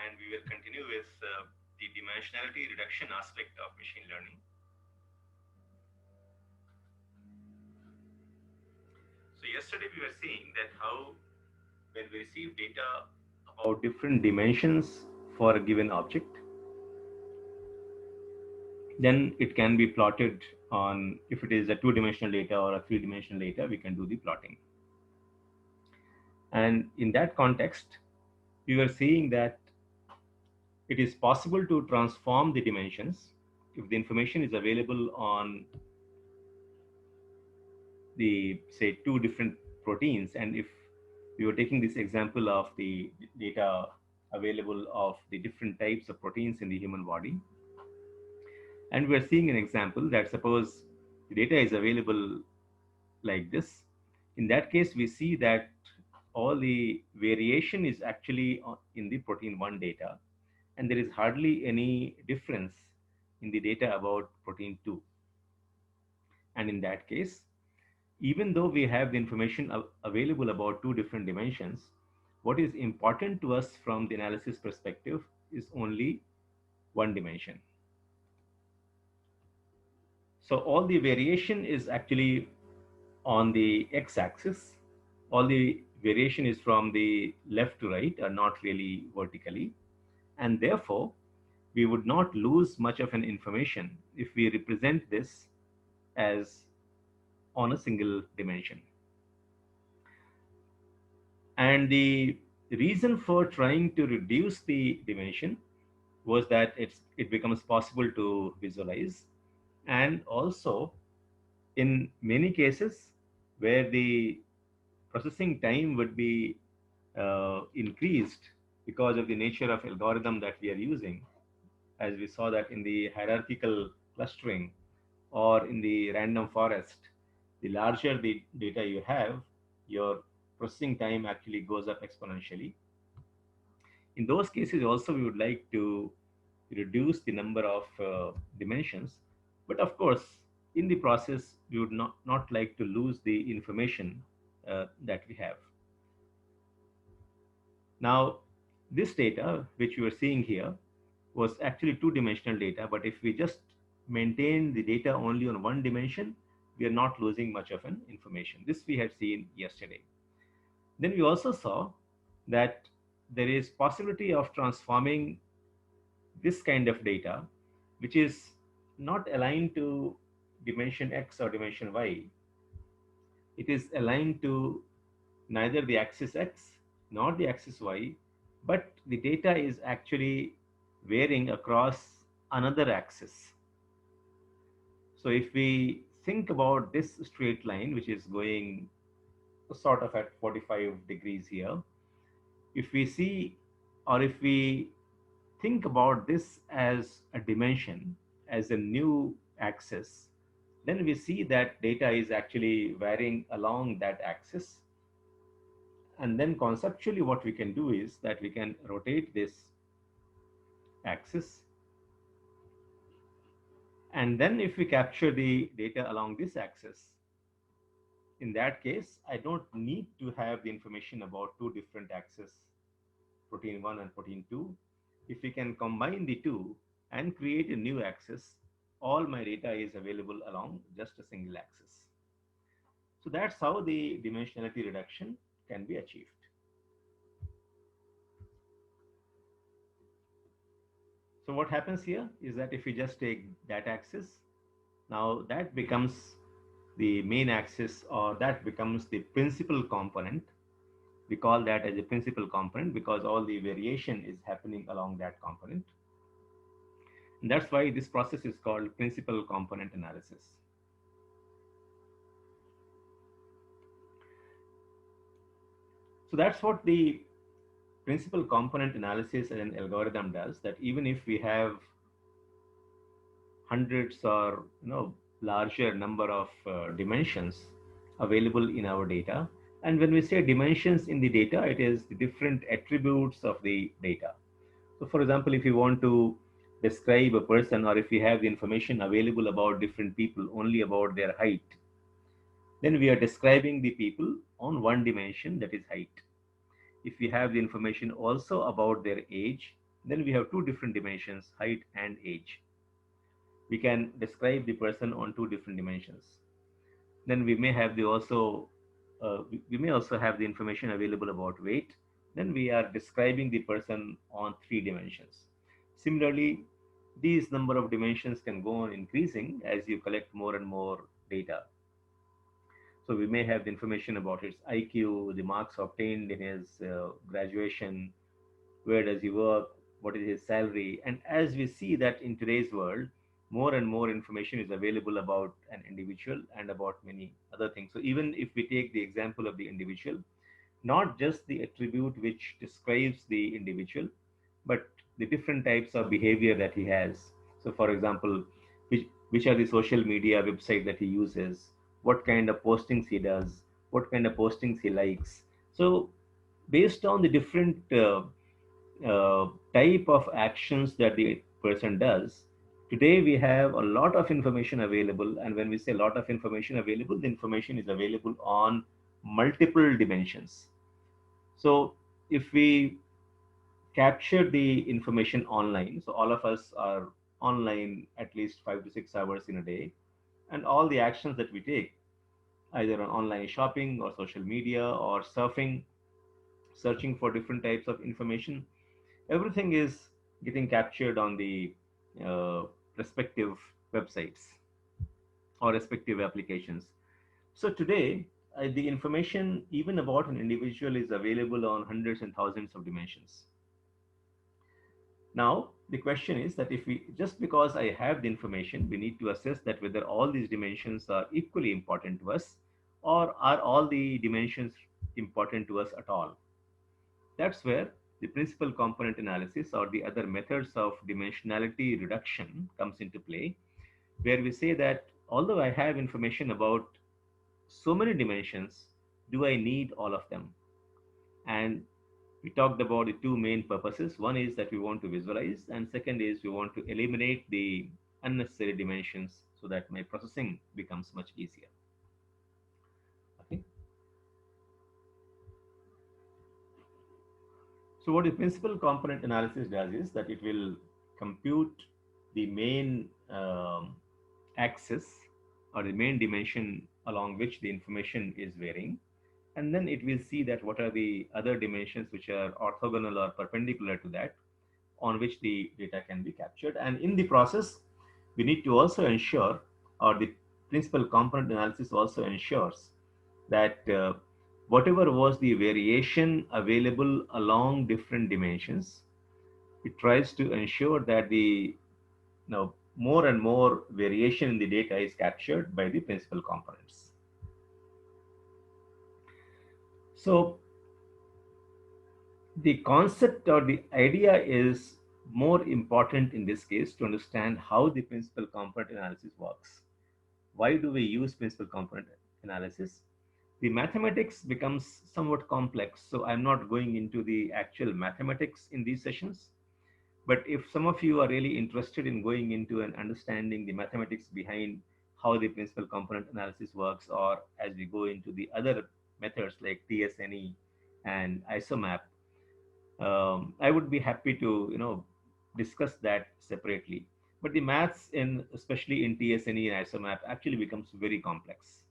and we will continue with the dimensionality reduction aspect of machine learning. So yesterday we were seeing that how when we receive data about different dimensions for a given object, then it can be plotted on, if it is a two-dimensional data or a three-dimensional data, we can do the plotting. And in that context, we were seeing that it is possible to transform the dimensions if the information is available on the, say, two different proteins. And if we were taking this example of the data available of the different types of proteins in the human body, and we're seeing an example that suppose the data is available like this, in that case we see that all the variation is actually in the protein 1 data, and there is hardly any difference in the data about protein 2. And in that case, even though we have the information available about two different dimensions, what is important to us from the analysis perspective is only one dimension. So all the variation is actually on the x-axis. All the variation is from the left to right, not really vertically. And therefore, we would not lose much of an information if we represent this as on a single dimension. And the reason for trying to reduce the dimension was that it becomes possible to visualize, and also in many cases where the processing time would be increased because of the nature of algorithm that we are using, as we saw that in the hierarchical clustering or in the random forest, the larger the data you have, your processing time actually goes up exponentially. In those cases also, we would like to reduce the number of dimensions, but of course, in the process, we would not like to lose the information that we have. Now, this data, which you are seeing here, was actually two-dimensional data, but if we just maintain the data only on one dimension, we are not losing much of an information. This we had seen yesterday. Then we also saw that there is possibility of transforming this kind of data, which is not aligned to dimension X or dimension Y. It is aligned to neither the axis X nor the axis Y, but the data is actually varying across another axis. So if we think about this straight line, which is going sort of at 45 degrees here, if we see, or if we think about this as a dimension, as a new axis, then we see that data is actually varying along that axis. And then conceptually what we can do is that we can rotate this axis. And then if we capture the data along this axis, in that case, I don't need to have the information about two different axes, protein 1 and protein 2. If we can combine the two and create a new axis, all my data is available along just a single axis. So that's how the dimensionality reduction can be achieved. So what happens here is that if we just take that axis, now that becomes the main axis, or that becomes the principal component. We call that as a principal component because all the variation is happening along that component. And that's why this process is called principal component analysis. So that's what the principal component analysis and an algorithm does, that even if we have hundreds or larger number of dimensions available in our data, and when we say dimensions in the data, it is the different attributes of the data. So for example, if you want to describe a person, or if we have the information available about different people only about their height, then we are describing the people on one dimension, that is height. If we have the information also about their age, Then we have two different dimensions, height and age. We can describe the person on two different dimensions. Then we may have the also we may also have the information available about weight. Then we are describing the person on three dimensions. Similarly, these number of dimensions can go on increasing as you collect more and more data. So we may have the information about his IQ, the marks obtained in his graduation, where does he work, what is his salary. And as we see that in today's world, more and more information is available about an individual and about many other things. So even if we take the example of the individual, not just the attribute which describes the individual, but the different types of behavior that he has. So, for example, which are the social media website that he uses, what kind of postings he does, what kind of postings he likes. So, based on the different type of actions that the person does, today we have a lot of information available. And when we say a lot of information available, the information is available on multiple dimensions. So if we capture the information online, so all of us are online at least 5 to 6 hours in a day, and all the actions that we take, either on online shopping or social media or surfing, searching for different types of information, everything is getting captured on the uh, respective websites or respective applications. So today, the information even about an individual is available on hundreds and thousands of dimensions. Now, the question is that if we, just because I have the information, we need to assess that whether all these dimensions are equally important to us, or are all the dimensions important to us at all. That's where the principal component analysis or the other methods of dimensionality reduction comes into play, where we say that although I have information about so many dimensions, do I need all of them? And we talked about the two main purposes. One is that we want to visualize, and second is we want to eliminate the unnecessary dimensions so that my processing becomes much easier. Okay. So what the principal component analysis does is that it will compute the main axis or the main dimension along which the information is varying. And then it will see that what are the other dimensions which are orthogonal or perpendicular to that, on which the data can be captured. And in the process, we need to also ensure, or the principal component analysis also ensures that whatever was the variation available along different dimensions, it tries to ensure that the more and more variation in the data is captured by the principal components. So the concept or the idea is more important in this case to understand how the principal component analysis works. Why do we use principal component analysis? The mathematics becomes somewhat complex, so I'm not going into the actual mathematics in these sessions. But if some of you are really interested in going into and understanding the mathematics behind how the principal component analysis works, or as we go into the other methods like TSNE and ISOMAP, I would be happy to discuss that separately. But the maths in especially in TSNE and ISOMAP actually becomes very complex.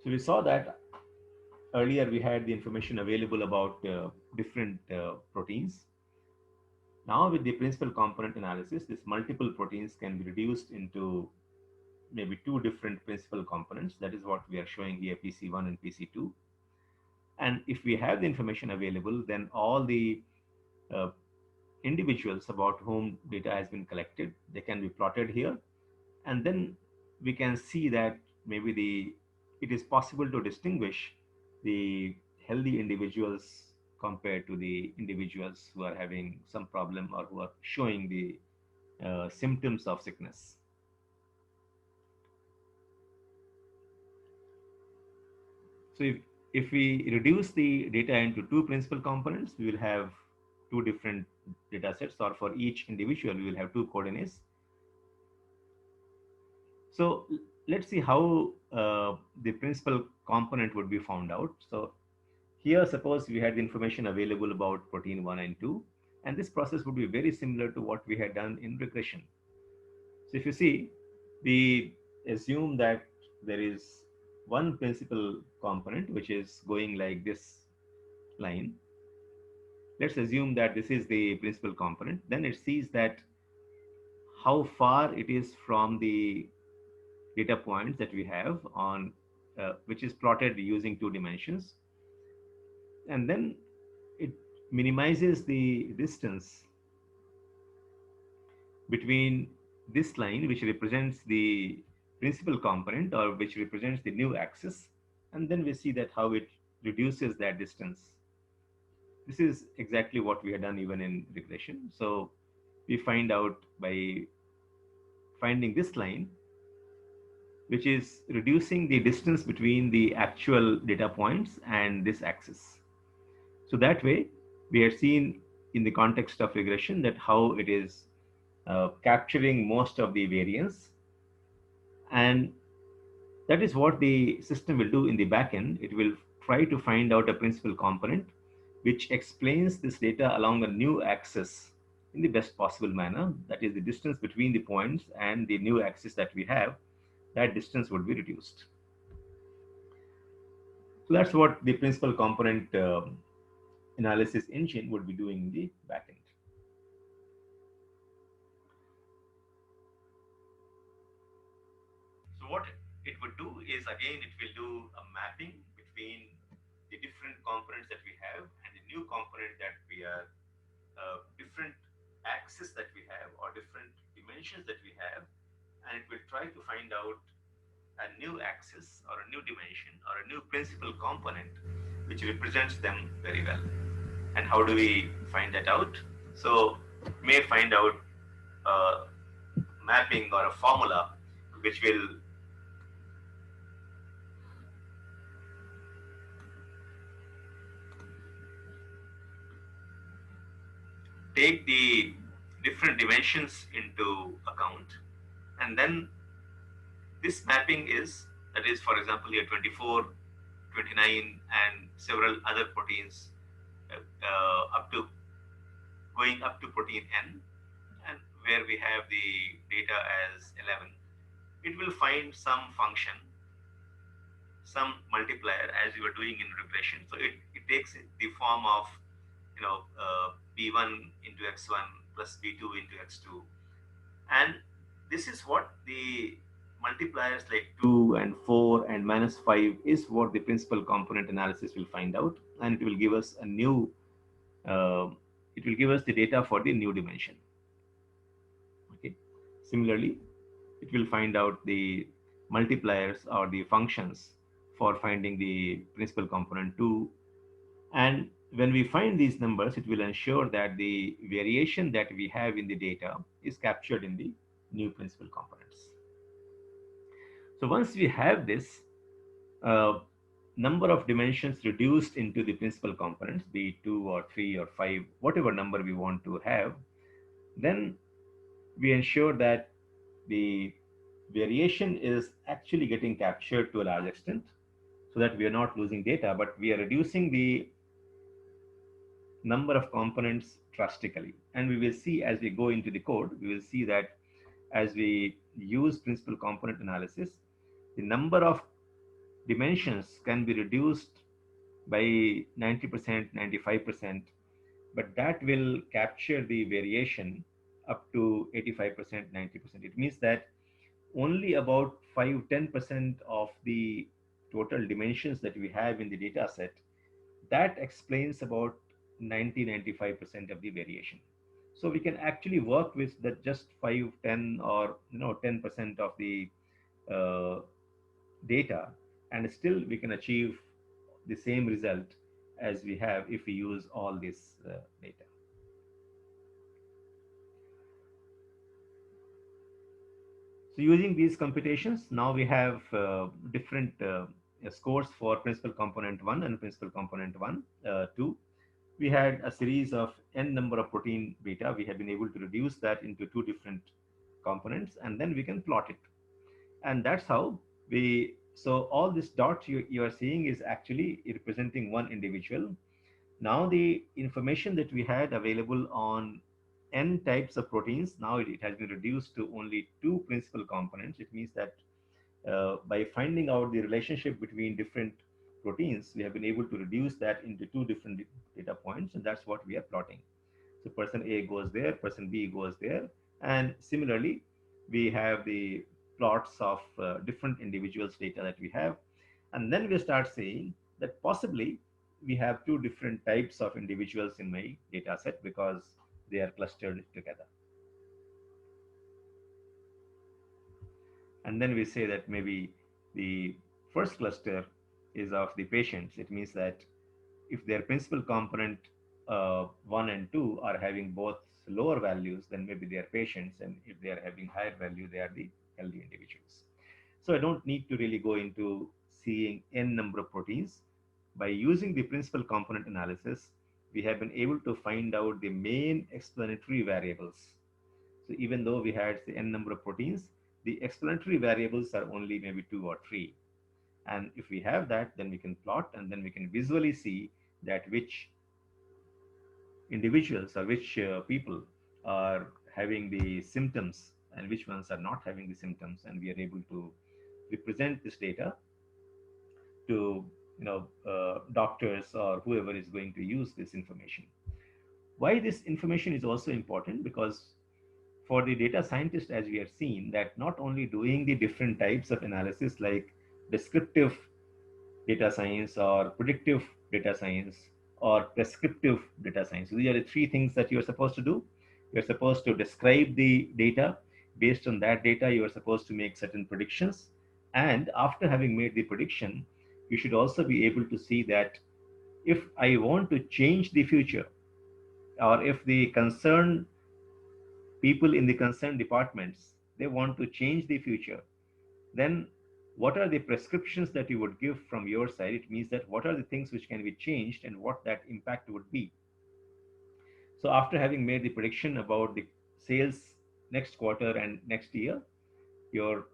So we saw that earlier we had the information available about different proteins. Now with the principal component analysis, these multiple proteins can be reduced into maybe two different principal components. That is what we are showing here, PC1 and PC2. And if we have the information available, then all the uh, individuals about whom data has been collected, they can be plotted here. And then we can see that maybe it is possible to distinguish the healthy individuals compared to the individuals who are having some problem or who are showing the symptoms of sickness. So if we reduce the data into two principal components, we will have two different data sets, or for each individual, we will have two coordinates. So let's see how the principal component would be found out. So Here, suppose we had the information available about protein 1 and 2, and this process would be very similar to what we had done in regression. So if you see, we assume that there is one principal component which is going like this line. Let's assume that this is the principal component. Then it sees that how far it is from the data points that we have on, which is plotted using 2 dimensions. And then it minimizes the distance between this line, which represents the principal component or which represents the new axis. And then we see that how it reduces that distance. This is exactly what we had done even in regression. So we find out by finding this line, which is reducing the distance between the actual data points and this axis. So that way, we have seen in the context of regression that how it is capturing most of the variance. And that is what the system will do in the backend. It will try to find out a principal component which explains this data along a new axis in the best possible manner. That is the distance between the points and the new axis that we have, that distance would be reduced. So that's what the principal component analysis engine would be doing in the backend. So what it would do is, again, it will do a mapping between the different components that we have and the new component that we are, different axes that we have or different dimensions that we have, and it will try to find out a new axis or a new dimension or a new principal component which represents them very well. And how do we find that out? So may find out a mapping or a formula which will take the different dimensions into account. And then this mapping is, that is, for example, here 24, 29, and several other proteins up to going up to protein N, and where we have the data as 11. It will find some function, some multiplier as we were doing in regression. So it takes the form of, b1 into x1 plus b2 into x2. And this is what the multipliers like 2 and 4 and -5 is what the principal component analysis will find out. And it will give us a new, it will give us the data for the new dimension. Okay. Similarly, it will find out the multipliers or the functions for finding the principal component 2. And when we find these numbers, it will ensure that the variation that we have in the data is captured in the new principal components. So once we have this number of dimensions reduced into the principal components, be it 2 or 3 or 5, whatever number we want to have, then we ensure that the variation is actually getting captured to a large extent, so that we are not losing data, but we are reducing the number of components drastically. And we will see as we go into the code, we will see that as we use principal component analysis, the number of dimensions can be reduced by 90%, 95%, but that will capture the variation up to 85%, 90%. It means that only about 5-10% of the total dimensions that we have in the data set, that explains about 90-95% of the variation. So we can actually work with that just 5, 10, or 10% of the data, and still we can achieve the same result as we have if we use all this data. So using these computations, now we have different scores for principal component 1 and principal component 2. We had a series of n number of protein beta. We have been able to reduce that into 2 different components, and then we can plot it. And that's how we So all this dot you are seeing is actually representing one individual. Now the information that we had available on n types of proteins, now it has been reduced to only two principal components. It means that by finding out the relationship between different proteins, we have been able to reduce that into two different data points, and that's what we are plotting. So person A goes there, person B goes there, and similarly, we have the plots of different individuals' data that we have, and then we start saying that possibly we have two different types of individuals in my data set because they are clustered together. And then we say that maybe the first cluster is of the patients. It means that if their principal component 1 and 2 are having both lower values, then maybe they are patients, and if they are having higher value, they are the healthy individuals. So I don't need to really go into seeing n number of proteins. By using the principal component analysis, we have been able to find out the main explanatory variables. So even though we had say n number of proteins, the explanatory variables are only maybe 2 or 3. And if we have that, then we can plot, and then we can visually see that which individuals or which people are having the symptoms and which ones are not having the symptoms, and we are able to represent this data to doctors or whoever is going to use this information. Why this information is also important, because for the data scientist, as we have seen, that not only doing the different types of analysis like descriptive data science or predictive data science or prescriptive data science. So these are the three things that you're supposed to do. You're supposed to describe the data. Based on that data, you are supposed to make certain predictions. And after having made the prediction, you should also be able to see that if I want to change the future, or if the concerned people in the concerned departments, they want to change the future, then what are the prescriptions that you would give from your side? It means that what are the things which can be changed and what that impact would be. So after having made the prediction about the sales next quarter and next year, your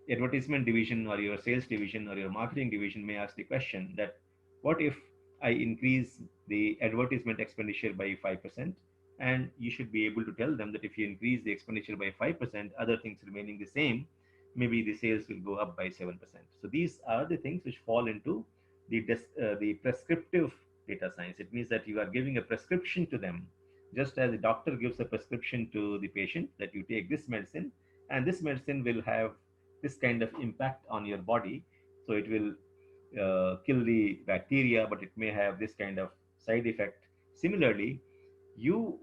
advertisement division or your sales division or your marketing division may ask the question that what if I increase the advertisement expenditure by 5%? And you should be able to tell them that if you increase the expenditure by 5%, other things remaining the same, maybe the sales will go up by 7%. So these are the things which fall into the prescriptive data science. It means that you are giving a prescription to them, just as a doctor gives a prescription to the patient that you take this medicine, and this medicine will have this kind of impact on your body. So it will kill the bacteria, but it may have this kind of side effect. Similarly, you,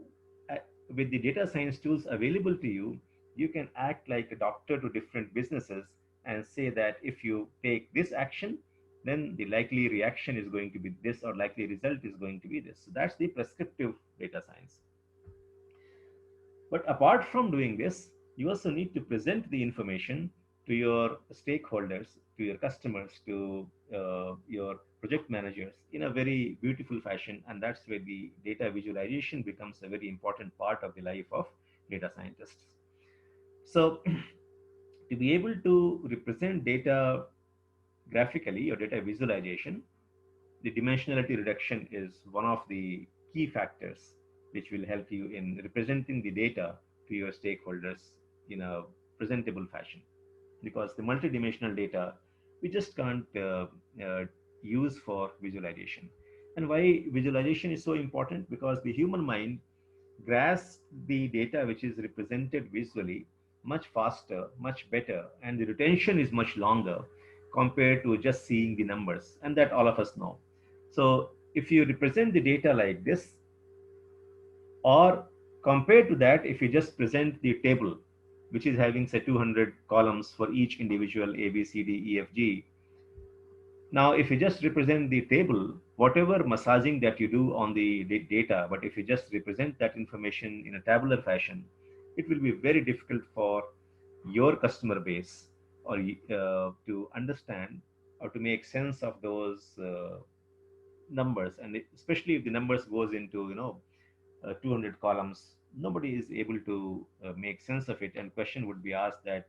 uh, with the data science tools available to you, you can act like a doctor to different businesses and say that if you take this action, then the likely reaction is going to be this, or likely result is going to be this. So that's the prescriptive data science. But apart from doing this, you also need to present the information to your stakeholders, to your customers, to your project managers in a very beautiful fashion. And that's where the data visualization becomes a very important part of the life of data scientists. So, to be able to represent data graphically or data visualization, the dimensionality reduction is one of the key factors which will help you in representing the data to your stakeholders in a presentable fashion. Because the multidimensional data we just can't use for visualization. And why visualization is so important? Because the human mind grasps the data which is represented visually much faster, much better, and the retention is much longer compared to just seeing the numbers, and that all of us know. So if you represent the data like this, or compared to that, if you just present the table, which is having say 200 columns for each individual A, B, C, D, E, F, G. Now, if you just represent the table, whatever massaging that you do on the data, but if you just represent that information in a tabular fashion, it will be very difficult for your customer base or to understand or to make sense of those numbers. And especially if the numbers goes into 200 columns, nobody is able to make sense of it, and question would be asked that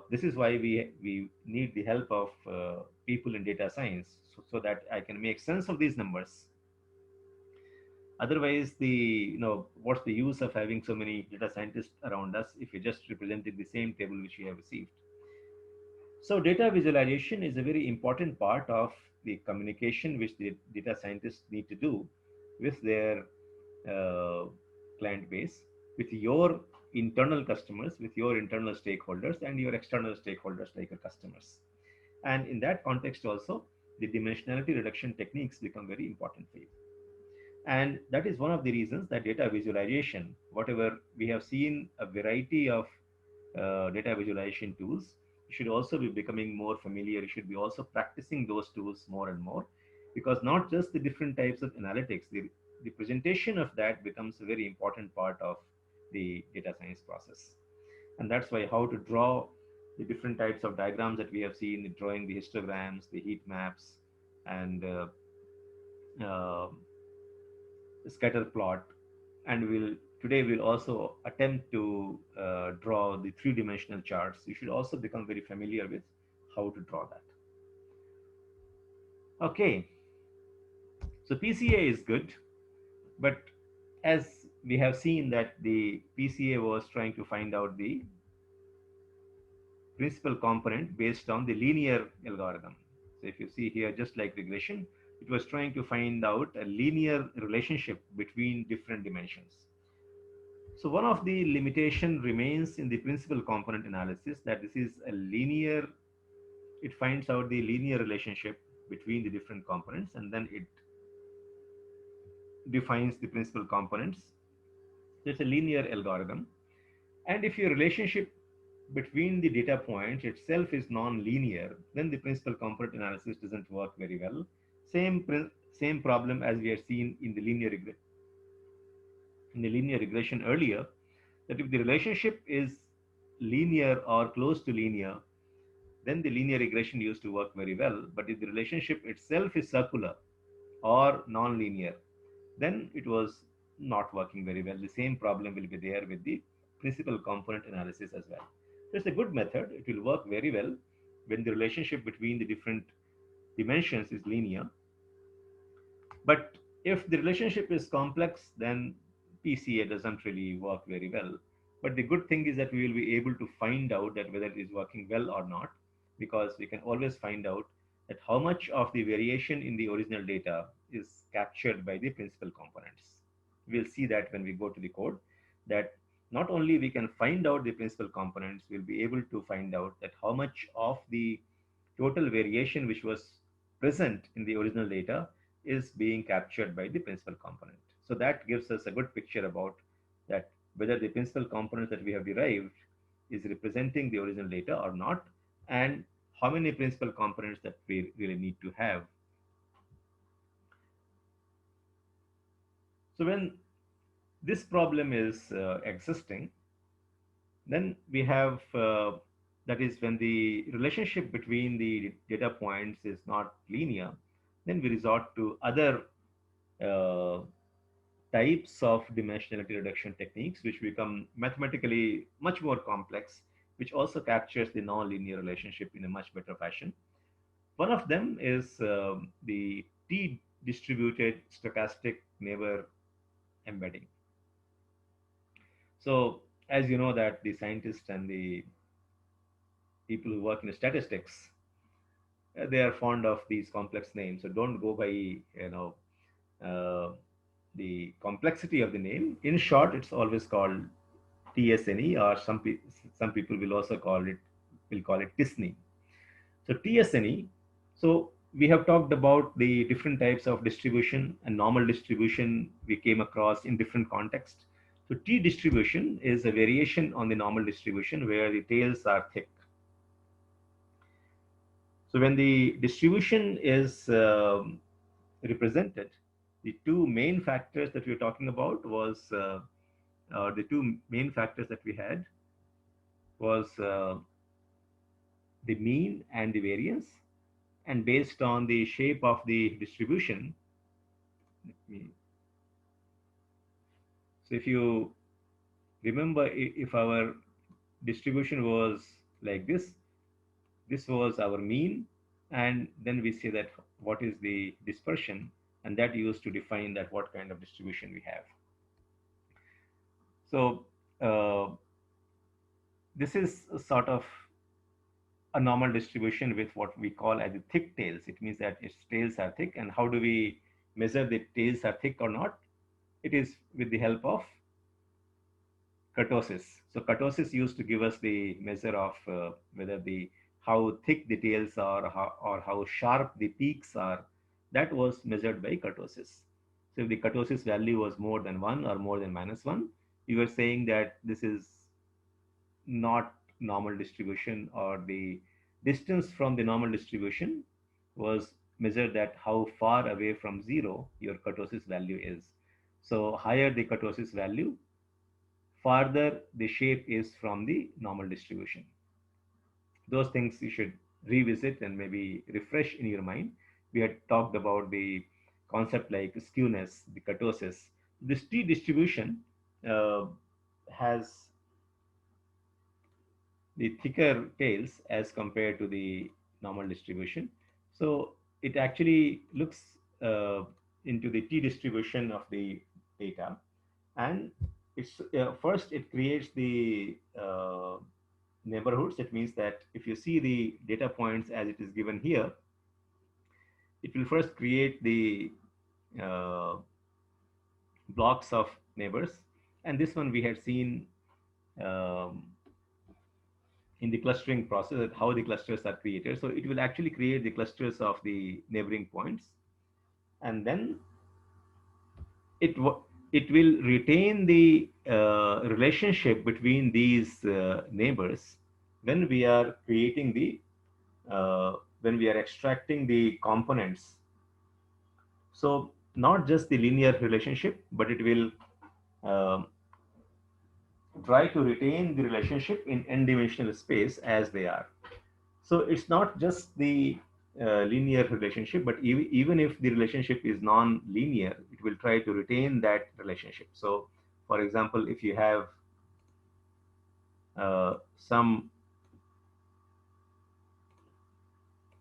this is why we need the help of people in data science, so that I can make sense of these numbers. Otherwise, what's the use of having so many data scientists around us if we just represented the same table which we have received? So data visualization is a very important part of the communication which the data scientists need to do with their uh, client base, with your internal customers, with your internal stakeholders, and your external stakeholders like your customers. And in that context also, the dimensionality reduction techniques become very important for you. And that is one of the reasons that data visualization, whatever we have seen a variety of data visualization tools, you should also be becoming more familiar. You should be also practicing those tools more and more, because not just the different types of analytics, the presentation of that becomes a very important part of the data science process. And that's why how to draw the different types of diagrams that we have seen, drawing the histograms, the heat maps, and uh, scatter plot. And we'll also attempt to draw the three-dimensional charts. You should also become very familiar with how to draw that. Okay, so PCA is good, but as we have seen that the PCA was trying to find out the principal component based on the linear algorithm. So if you see here, just like regression, it was trying to find out a linear relationship between different dimensions. So one of the limitation remains in the principal component analysis, that this is a linear, it finds out the linear relationship between the different components, and then it defines the principal components. So it's a linear algorithm. And if your relationship between the data points itself is non-linear, then the principal component analysis doesn't work very well. Same problem as we had seen in the linear regression earlier, that if the relationship is linear or close to linear, then the linear regression used to work very well. But if the relationship itself is circular or non-linear, then it was not working very well. The same problem will be there with the principal component analysis as well. So it's a good method. It will work very well when the relationship between the different dimensions is linear. But if the relationship is complex, then PCA doesn't really work very well. But the good thing is that we will be able to find out that whether it is working well or not, because we can always find out that how much of the variation in the original data is captured by the principal components. We'll see that when we go to the code, that not only we can find out the principal components, we'll be able to find out that how much of the total variation which was present in the original data is being captured by the principal component. So that gives us a good picture about that whether the principal component that we have derived is representing the original data or not, and how many principal components that we really need to have. So when this problem is existing, then we have that is when the relationship between the data points is not linear, then we resort to other uh, types of dimensionality reduction techniques, which become mathematically much more complex, which also captures the non-linear relationship in a much better fashion. One of them is the t-distributed stochastic neighbor embedding. So as you know that the scientists and the people who work in statistics, they are fond of these complex names. So don't go by uh, the complexity of the name. In short, it's always called TSNE, or some people will call it TISNE. So TSNE. So we have talked about the different types of distribution and normal distribution we came across in different contexts. So T distribution is a variation on the normal distribution where the tails are thick. So when the distribution is represented, the two main factors that we were talking about was the two main factors that we had was the mean and the variance. And based on the shape of the distribution, so if you remember, if our distribution was like this. This was our mean, and then we say that what is the dispersion, and that used to define that what kind of distribution we have. So uh, this is a sort of a normal distribution with what we call as the thick tails. It means that its tails are thick. And how do we measure the tails are thick or not? It is with the help of kurtosis. So kurtosis used to give us the measure of whether the how thick the tails are, or how sharp the peaks are. That was measured by kurtosis. So if the kurtosis value was more than 1 or more than -1, we were saying that this is not normal distribution, or the distance from the normal distribution was measured that how far away from zero your kurtosis value is. So higher the kurtosis value, farther the shape is from the normal distribution. Those things you should revisit and maybe refresh in your mind. We had talked about the concept like skewness, the kurtosis. This t distribution uh, has the thicker tails as compared to the normal distribution. So it actually looks into the t distribution of the data, and it's first it creates the neighborhoods. That means that if you see the data points as it is given here, it will first create the uh, blocks of neighbors. And this one we had seen um, in the clustering process, how the clusters are created. So it will actually create the clusters of the neighboring points, and then it it will retain the relationship between these neighbors when we are creating the when we are extracting the components. So not just the linear relationship, but it will um, try to retain the relationship in n-dimensional space as they are. So it's not just the linear relationship, but even if the relationship is non-linear, it will try to retain that relationship. So, for example, if you have some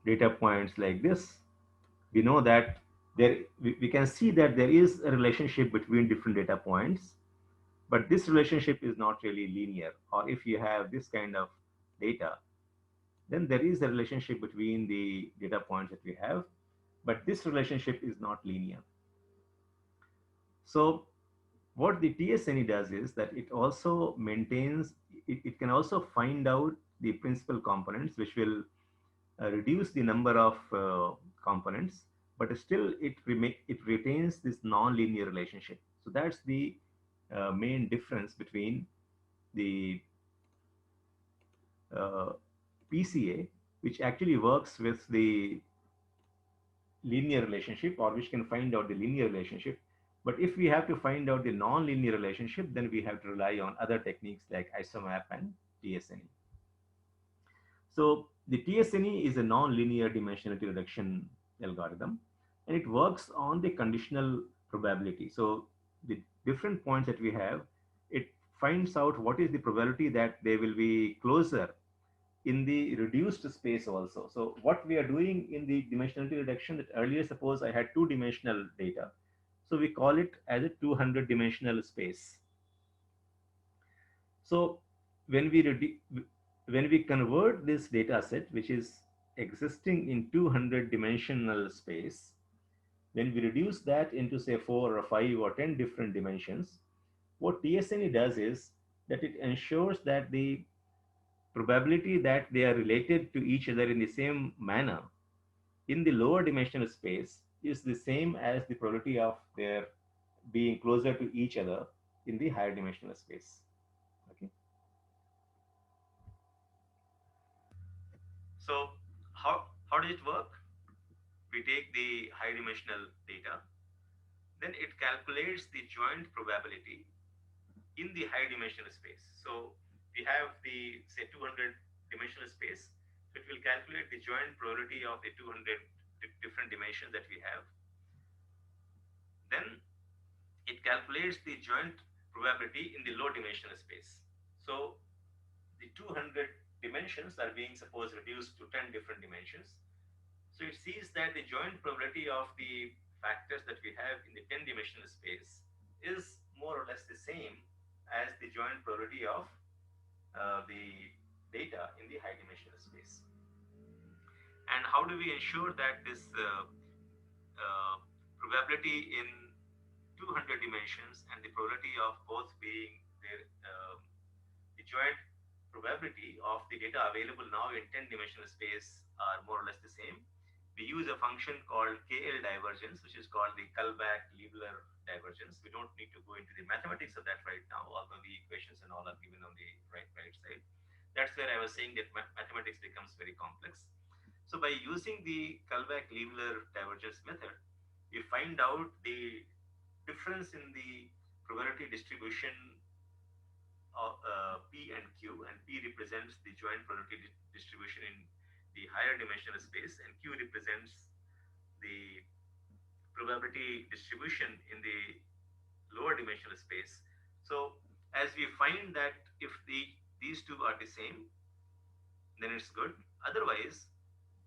data points like this, we know that we can see that there is a relationship between different data points, but this relationship is not really linear. Or if you have this kind of data, then there is a relationship between the data points that we have, but this relationship is not linear. So what the TSNE does is that it also maintains, it can also find out the principal components, which will reduce the number of components, but still it retains this non-linear relationship. So that's the main difference between the uh, PCA, which actually works with the linear relationship, or which can find out the linear relationship. But if we have to find out the non-linear relationship, then we have to rely on other techniques like isomap and TSNE. So the TSNE is a non-linear dimensionality reduction algorithm, and it works on the conditional probability. So the different points that we have, it finds out what is the probability that they will be closer in the reduced space also. So what we are doing in the dimensionality reduction, that earlier suppose I had two-dimensional data. So we call it as a 200 dimensional space. So when we convert this data set, which is existing in 200 dimensional space, when we reduce that into say 4 or 5 or 10 different dimensions, what TSNE does is that it ensures that the probability that they are related to each other in the same manner in the lower dimensional space is the same as the probability of their being closer to each other in the higher dimensional space. Okay. So how does it work? We take the high dimensional data, then it calculates the joint probability in the high dimensional space. So we have the say 200 dimensional space, so it will calculate the joint probability of the 200 different dimensions that we have. Then it calculates the joint probability in the low dimensional space. So the 200 dimensions are being suppose reduced to 10 different dimensions. So it sees that the joint probability of the factors that we have in the 10-dimensional space is more or less the same as the joint probability of the data in the high dimensional space. And how do we ensure that this probability in 200 dimensions and the probability of both being the joint probability of the data available now in 10-dimensional space are more or less the same? We use a function called KL divergence, which is called the Kullback-Leibler divergence. We don't need to go into the mathematics of that right now, although the equations and all are given on the right side. That's where I was saying that mathematics becomes very complex. So by using the Kullback-Leibler divergence method, we find out the difference in the probability distribution of P and Q, and P represents the joint probability distribution in the higher dimensional space, and Q represents the probability distribution in the lower dimensional space. So as we find that if these two are the same, then it's good. Otherwise,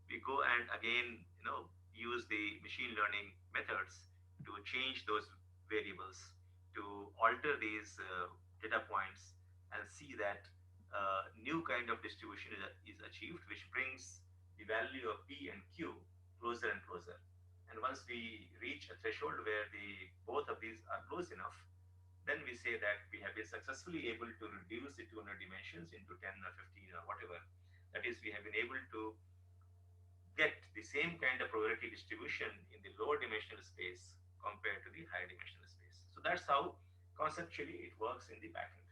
we go and again, use the machine learning methods to change those variables, to alter these data points and see that new kind of distribution is achieved, which brings the value of P and Q closer and closer. And once we reach a threshold where both of these are close enough, then we say that we have been successfully able to reduce the 200 dimensions into 10 or 15 or whatever. That is, we have been able to get the same kind of probability distribution in the lower dimensional space compared to the higher dimensional space. So that's how conceptually it works in the backend.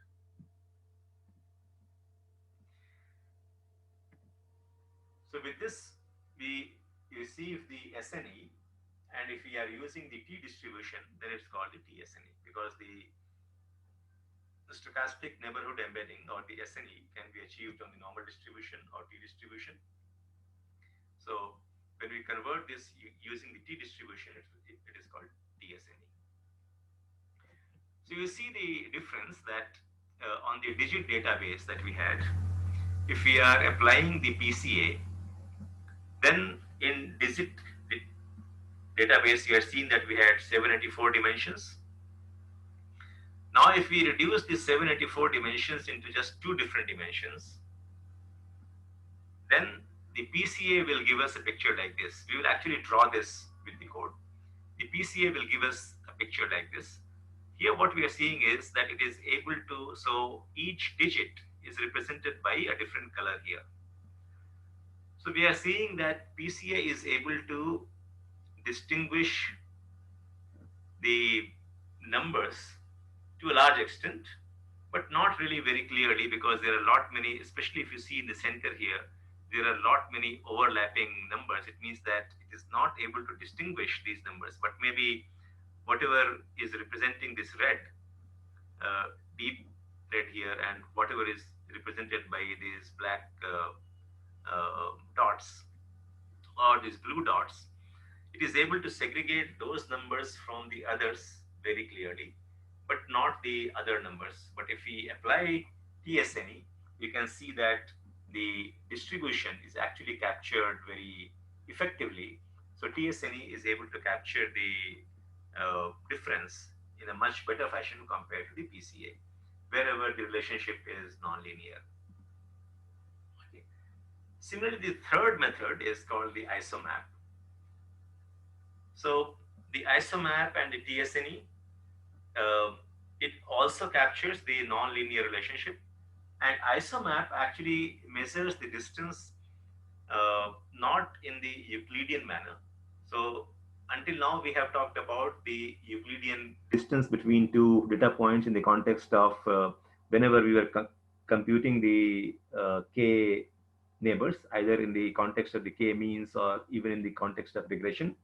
So with this, we receive the SNE, and if we are using the T distribution, then it's called the TSNE, because the stochastic neighborhood embedding, or the SNE, can be achieved on the normal distribution or T distribution. So when we convert this using the T distribution, it is called TSNE. So you see the difference that on the digit database that we had, if we are applying the PCA, then in digit database, you have seen that we had 784 dimensions. Now, if we reduce the 784 dimensions into just 2 different dimensions, then the PCA will give us a picture like this. We will actually draw this with the code. The PCA will give us a picture like this. Here, what we are seeing is that it is able to, so each digit is represented by a different color here. So we are seeing that PCA is able to distinguish the numbers to a large extent, but not really very clearly, because there are a lot many, especially if you see in the center here, there are a lot many overlapping numbers. It means that it is not able to distinguish these numbers, but maybe whatever is representing this red, deep red here, and whatever is represented by these black dots or these blue dots, it is able to segregate those numbers from the others very clearly, but not the other numbers. But if we apply TSNE, we can see that the distribution is actually captured very effectively. So TSNE is able to capture the difference in a much better fashion compared to the PCA, wherever the relationship is nonlinear. Okay. Similarly, the third method is called the isomap. So the isomap and the TSNE, it also captures the nonlinear relationship, and isomap actually measures the distance not in the Euclidean manner. So until now, we have talked about the Euclidean distance between two data points in the context of whenever we were computing the k neighbors, either in the context of the k means or even in the context of regression.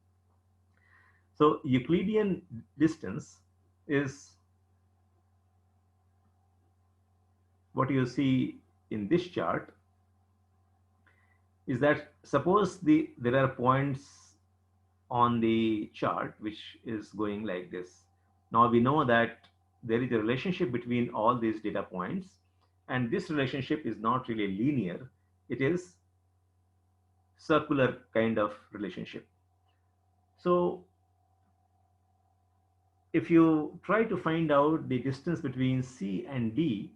So Euclidean distance is what you see in this chart, is that suppose there are points on the chart which is going like this. Now we know that there is a relationship between all these data points, And this relationship is not really linear. It is circular kind of relationship. So if you try to find out the distance between C and D,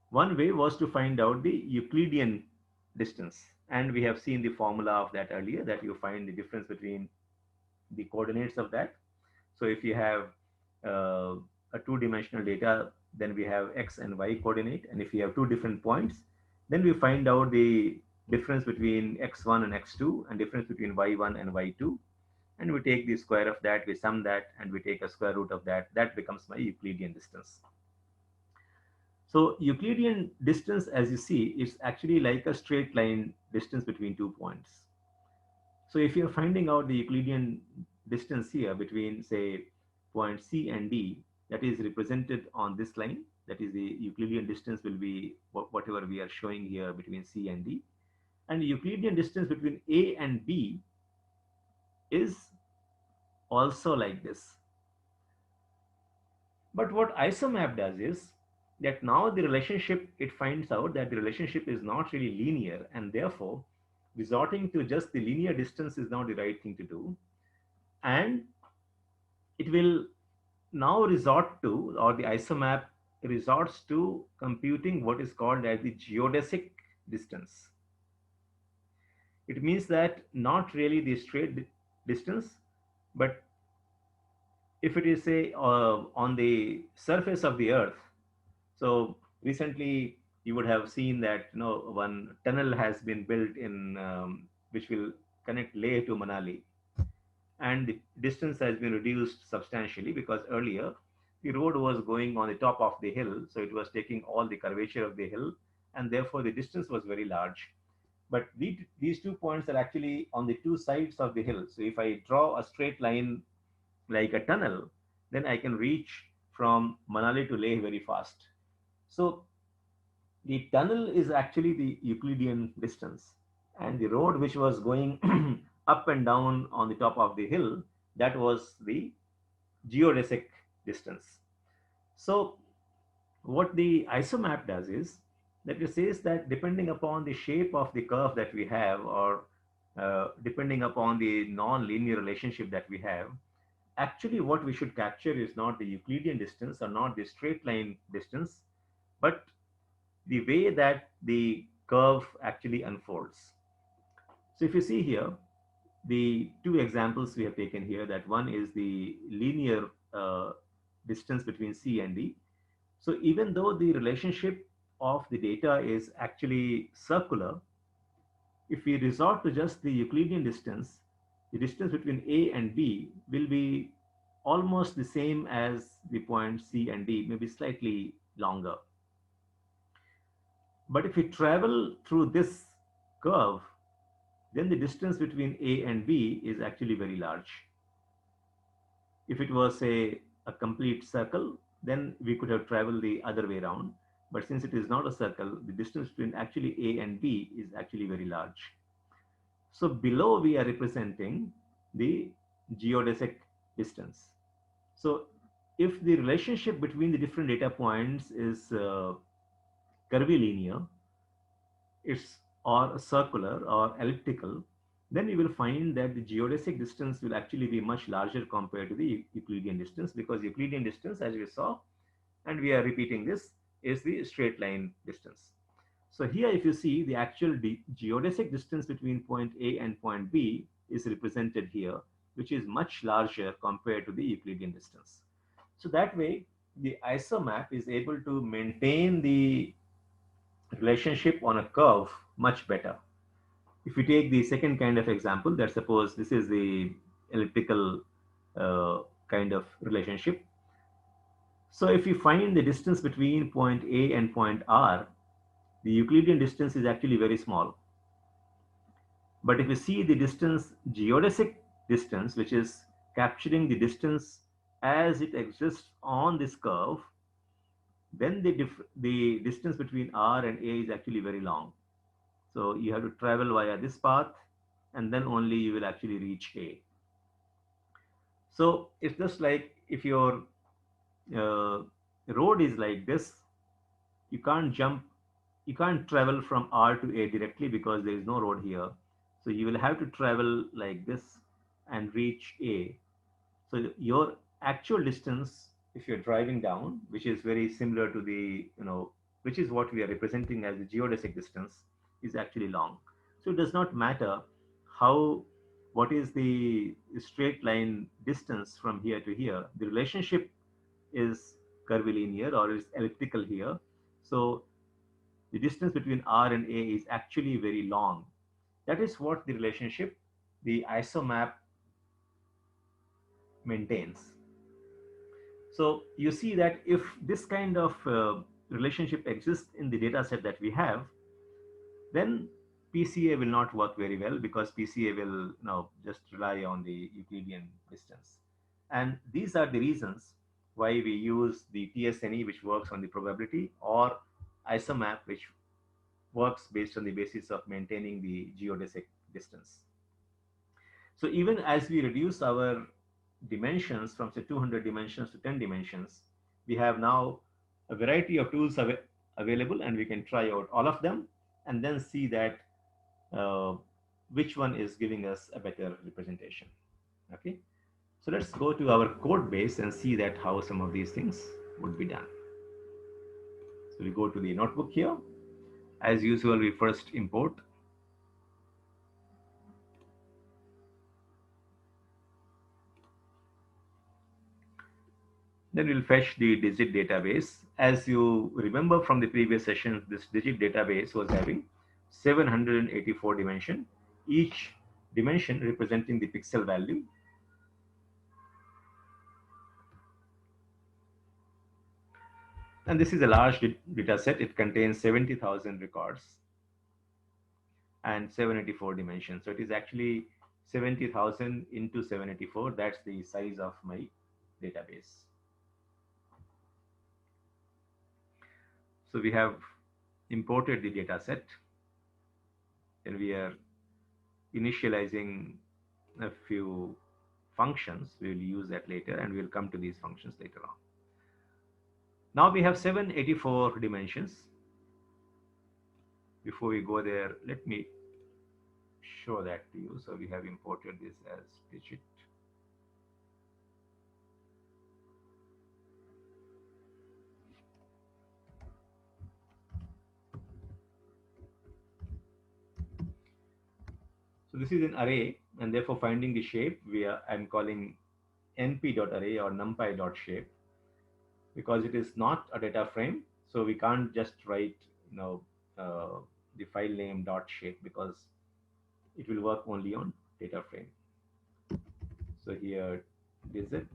one way was to find out the Euclidean distance. And we have seen the formula of that earlier, that you find the difference between the coordinates of that. So if you have a two-dimensional data, then we have X and Y coordinate. And if you have two different points, then we find out the difference between X1 and X2 and difference between Y1 and Y2. And we take the square of that, we sum that, and we take a square root of that. That becomes my Euclidean distance. So Euclidean distance, as you see, is actually like a straight line distance between 2 points. So if you're finding out the Euclidean distance here between, say, point C and D, that is represented on this line, that is the Euclidean distance will be whatever we are showing here between C and D. And the Euclidean distance between A and B is also like this. But what isomap does is that now the relationship, it finds out that the relationship is not really linear, and therefore resorting to just the linear distance is not the right thing to do. And it will now resort to, or the isomap resorts to computing what is called as the geodesic distance. It means that not really the straight distance, but if it is, say, on the surface of the earth. So recently you would have seen that one tunnel has been built in which will connect Leh to Manali, and the distance has been reduced substantially, because earlier the road was going on the top of the hill, so it was taking all the curvature of the hill, and therefore the distance was very large. But these 2 points are actually on the two sides of the hill. So if I draw a straight line like a tunnel, then I can reach from Manali to Leh very fast. So the tunnel is actually the Euclidean distance, and the road which was going up and down on the top of the hill, that was the geodesic distance. So what the isomap does is that it says that depending upon the shape of the curve that we have, or depending upon the non-linear relationship that we have, actually what we should capture is not the Euclidean distance or not the straight line distance, but the way that the curve actually unfolds. So if you see here, the two examples we have taken here, that one is the linear distance between C and D. So even though the relationship of the data is actually circular, if we resort to just the Euclidean distance, the distance between A and B will be almost the same as the point C and D, maybe slightly longer. But if we travel through this curve, then the distance between A and B is actually very large. If it was a complete circle, then we could have traveled the other way around. But since it is not a circle, the distance between actually A and B is actually very large. So below we are representing the geodesic distance. So if the relationship between the different data points is curvilinear, it's or circular or elliptical, then you will find that the geodesic distance will actually be much larger compared to the Euclidean distance, because Euclidean distance, as we saw, and we are repeating this, is the straight line distance. So here, if you see, the actual geodesic distance between point A and point B is represented here, which is much larger compared to the Euclidean distance. So that way, the isomap is able to maintain the relationship on a curve much better. If we take the second kind of example, that suppose this is the elliptical kind of relationship. So if you find the distance between point A and point R, the Euclidean distance is actually very small. But if you see the distance, geodesic distance, which is capturing the distance as it exists on this curve, then the distance between R and A is actually very long. So you have to travel via this path, and then only you will actually reach A. So it's just like if your road is like this, you can't jump, you can't travel from R to A directly because there is no road here. So you will have to travel like this and reach A. So your actual distance, if you're driving down, which is very similar to the, which is what we are representing as the geodesic distance, is actually long. So it does not matter how, what is the straight line distance from here to here. The relationship is curvilinear or is elliptical here. So the distance between R and A is actually very long. That is what the relationship, the isomap maintains. So you see that if this kind of relationship exists in the data set that we have, then PCA will not work very well because PCA will just rely on the Euclidean distance. And these are the reasons why we use the TSNE, which works on the probability, or isomap, which works based on the basis of maintaining the geodesic distance. So even as we reduce our dimensions from say 200 dimensions to 10 dimensions, we have now a variety of tools available, and we can try out all of them and then see that which one is giving us a better representation. Okay, so let's go to our code base and see that how some of these things would be done. So we go to the notebook here. As usual, we first import. Then we'll fetch the digit database. As you remember from the previous session, this digit database was having 784 dimension, each dimension representing the pixel value. And this is a large data set. It contains 70,000 records and 784 dimensions. So it is actually 70,000 into 784. That's the size of my database. So we have imported the data set, and we are initializing a few functions. We will use that later, and we'll come to these functions later on. Now we have 784 dimensions. Before we go there, let me show that to you. So we have imported this as digit. So this is an array, and therefore finding the shape, I'm calling np.array or numpy.shape, because it is not a data frame. So we can't just write the file name dot shape, because it will work only on data frame. So here digit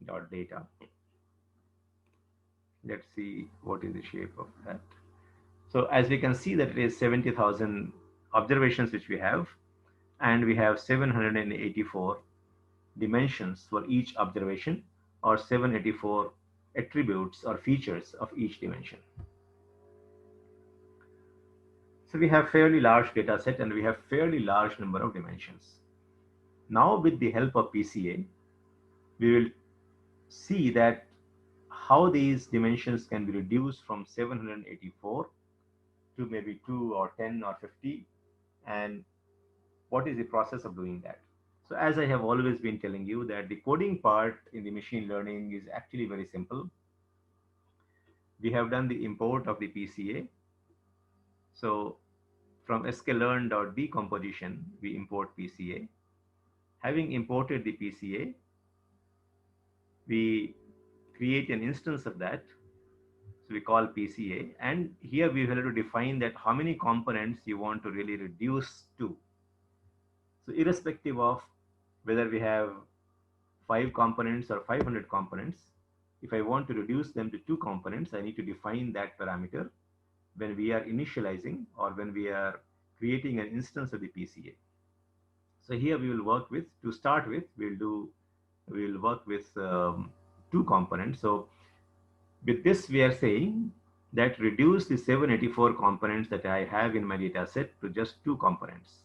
dot data. Let's see what is the shape of that. So as we can see that it is 70,000 observations which we have, and we have 784 dimensions for each observation, or 784 attributes or features of each dimension. So we have fairly large data set, and we have fairly large number of dimensions. Now with the help of PCA, we will see that how these dimensions can be reduced from 784 to maybe 2 or 10 or 50, and what is the process of doing that. So as I have always been telling you, that the coding part in the machine learning is actually very simple. We have done the import of the PCA. So from sklearn.decomposition, we import PCA. Having imported the PCA, we create an instance of that. So we call PCA, and here we have to define that how many components you want to really reduce to. So irrespective of whether we have 5 components or 500 components, if I want to reduce them to 2 components, I need to define that parameter when we are initializing or when we are creating an instance of the PCA. So here we will work with, to start with, we will work with 2 components. So with this, we are saying that reduce the 784 components that I have in my data set to just 2 components.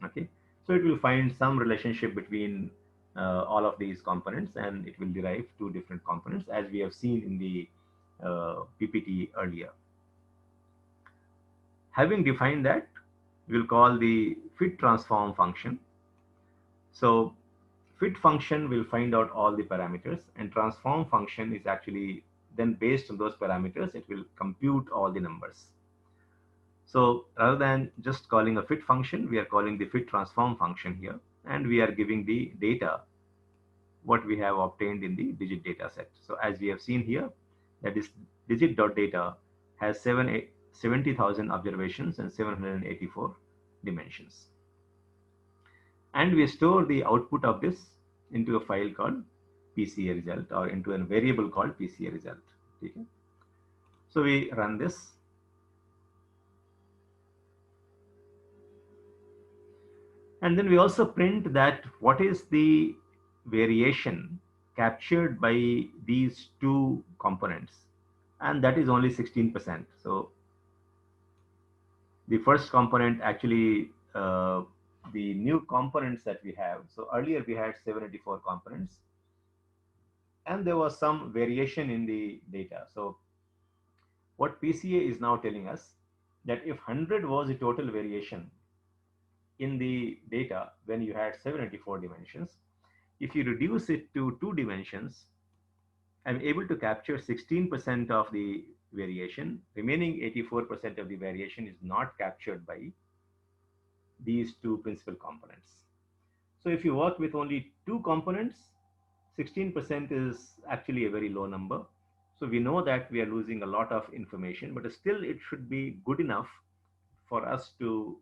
Okay, so it will find some relationship between all of these components, and it will derive two different components as we have seen in the PPT earlier. Having defined that, we'll call the fit transform function. So fit function will find out all the parameters, and transform function is actually then based on those parameters, it will compute all the numbers. So rather than just calling a fit function, we are calling the fit transform function here, and we are giving the data what we have obtained in the digit data set. So as we have seen here, that is digit.data has 70,000 observations and 784 dimensions. And we store the output of this into a file called PCA result, or into a variable called PCA result. Okay. So we run this. And then we also print that what is the variation captured by these two components, and that is only 16%. So the first component actually, the new components that we have. So earlier we had 784 components, and there was some variation in the data. So what PCA is now telling us, that if 100 was the total variation in the data when you had 784 dimensions, if you reduce it to 2 dimensions, I'm able to capture 16% of the variation. Remaining 84% of the variation is not captured by these two principal components. So if you work with only two components, 16% is actually a very low number. So we know that we are losing a lot of information, but still it should be good enough for us to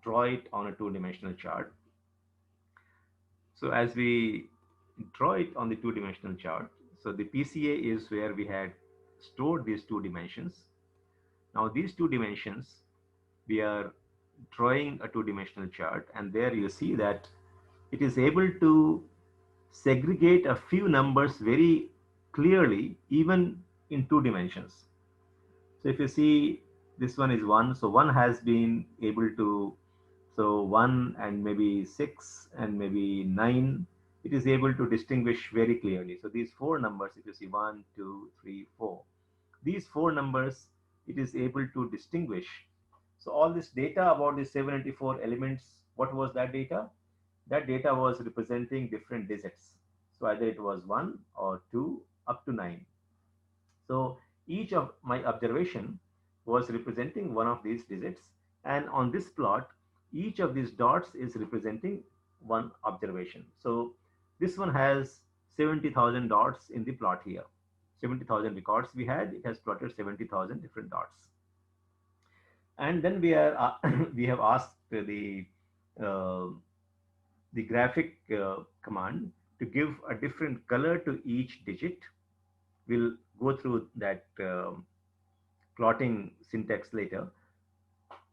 draw it on a two-dimensional chart. So as we draw it on the two-dimensional chart, so the PCA is where we had stored these two dimensions. Now these two dimensions, we are drawing a two-dimensional chart, and there you see that it is able to segregate a few numbers very clearly, even in two dimensions. So if you see, this one is 1, so 1 has been able to, so 1 and maybe 6 and maybe 9, it is able to distinguish very clearly. So these four numbers, if you see 1, 2, 3, 4, these four numbers, it is able to distinguish. So all this data about the 784 elements, what was that data? That data was representing different digits. So either it was 1 or 2 up to 9. So each of my observation was representing one of these digits. And on this plot, each of these dots is representing one observation. So this one has 70,000 dots in the plot here. 70,000 records we had, it has plotted 70,000 different dots. And then we are we have asked uh, the graphic command to give a different color to each digit. We'll go through that plotting syntax later.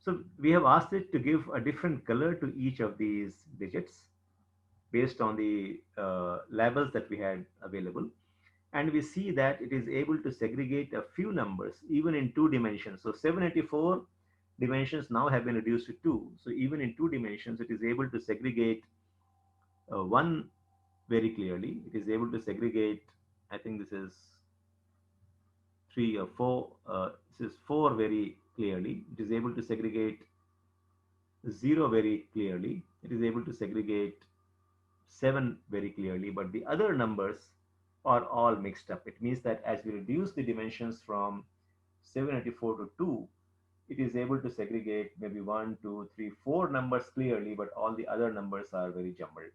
So we have asked it to give a different color to each of these digits based on the labels that we had available. And we see that it is able to segregate a few numbers even in two dimensions. So 784 dimensions now have been reduced to 2. So even in two dimensions, it is able to segregate 1 very clearly. It is able to segregate, I think this is 3 or 4, this is 4 very clearly. It is able to segregate 0 very clearly. It is able to segregate 7 very clearly, but the other numbers are all mixed up. It means that as we reduce the dimensions from 784 to 2, it is able to segregate maybe 1, 2, 3, 4 numbers clearly, but all the other numbers are very jumbled.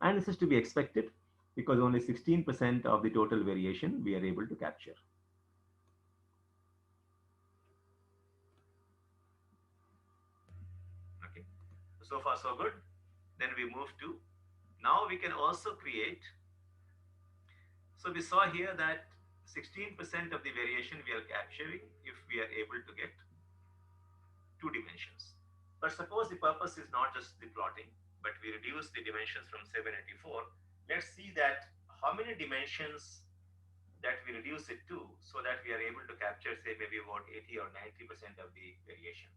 And this is to be expected because only 16% of the total variation we are able to capture. Okay, so far so good. Then we move to, now we can also create. So we saw here that 16% of the variation we are capturing if we are able to get two dimensions. But suppose the purpose is not just the plotting, but we reduce the dimensions from 784. Let's see that how many dimensions that we reduce it to, so that we are able to capture, say, maybe about 80 or 90% of the variation.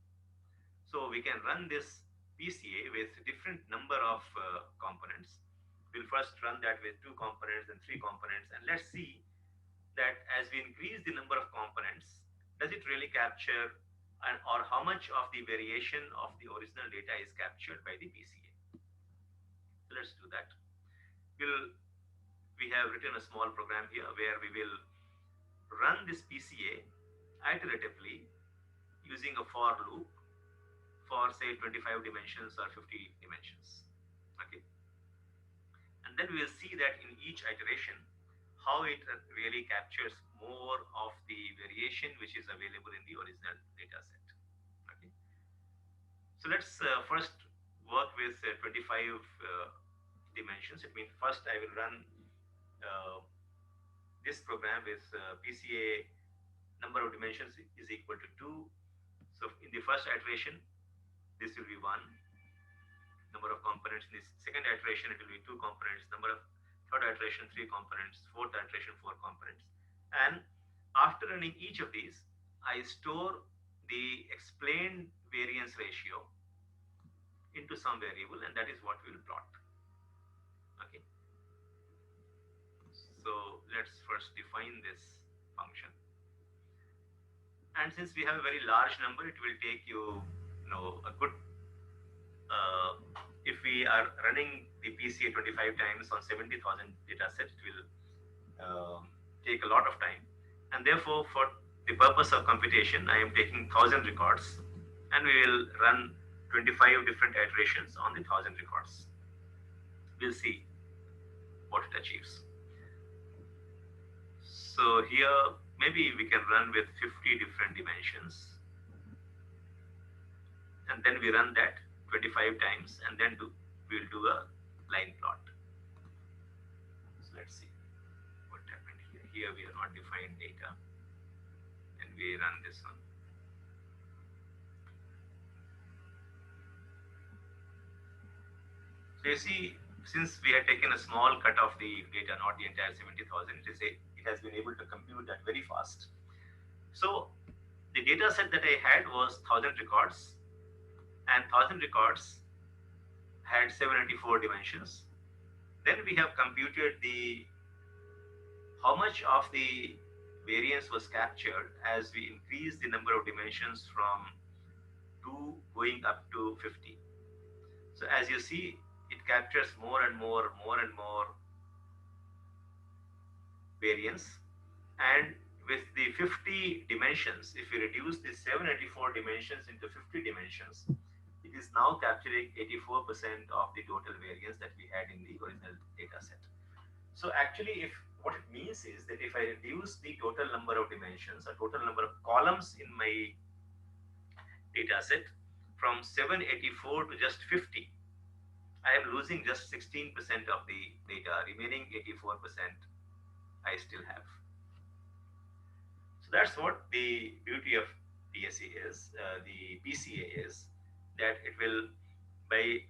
So we can run this PCA with different number of components. We'll first run that with 2 components and 3 components, and let's see that as we increase the number of components, does it really capture or how much of the variation of the original data is captured by the PCA. So let's do that. We have written a small program here where we will run this PCA iteratively using a for loop for say 25 dimensions or 50 dimensions. Okay. And then we will see that in each iteration, how it really captures more of the variation which is available in the original data set. Okay. So let's first work with 25 dimensions. It means first I will run this program with PCA number of dimensions is equal to 2. So in the first iteration, this will be 1. Number of components. In this second iteration, it will be 2 components. Number of third iteration, 3 components. Fourth iteration, 4 components. And after running each of these, I store the explained variance ratio into some variable, and that is what we will plot. Okay. So let's first define this function. And since we have a very large number, it will take you a good if we are running the PCA 25 times on 70,000 data sets, it will take a lot of time. And therefore, for the purpose of computation, I am taking 1,000 records, and we will run 25 different iterations on the 1,000 records. We'll see what it achieves. So here, maybe we can run with 50 different dimensions. And then we run that 25 times, and then we'll do a line plot. So let's see what happened here. Here we have not defined data, and we run this one. So you see, since we had taken a small cut of the data, not the entire 70,000, it has been able to compute that very fast. So the data set that I had was 1,000 records, and 1,000 records had 794 dimensions. Then we have computed how much of the variance was captured as we increased the number of dimensions from 2 going up to 50. So as you see, it captures more and more variance. And with the 50 dimensions, if we reduce the 784 dimensions into 50 dimensions, it is now capturing 84% of the total variance that we had in the original data set. So actually, what it means is that if I reduce the total number of dimensions or total number of columns in my data set from 784 to just 50, I am losing just 16% of the data, remaining 84% I still have. So that's what the beauty of PCA is, that it will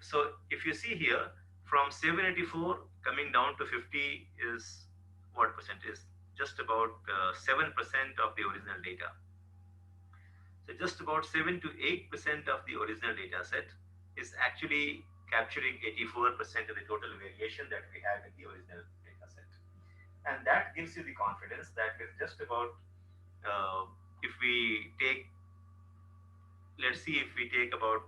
so if you see here, from 784 coming down to 50 is what percentage? Just about 7% of the original data. So just about 7 to 8% of the original data set is actually capturing 84% of the total variation that we have in the original data set. And that gives you the confidence that with just about, if we take, let's see, if we take about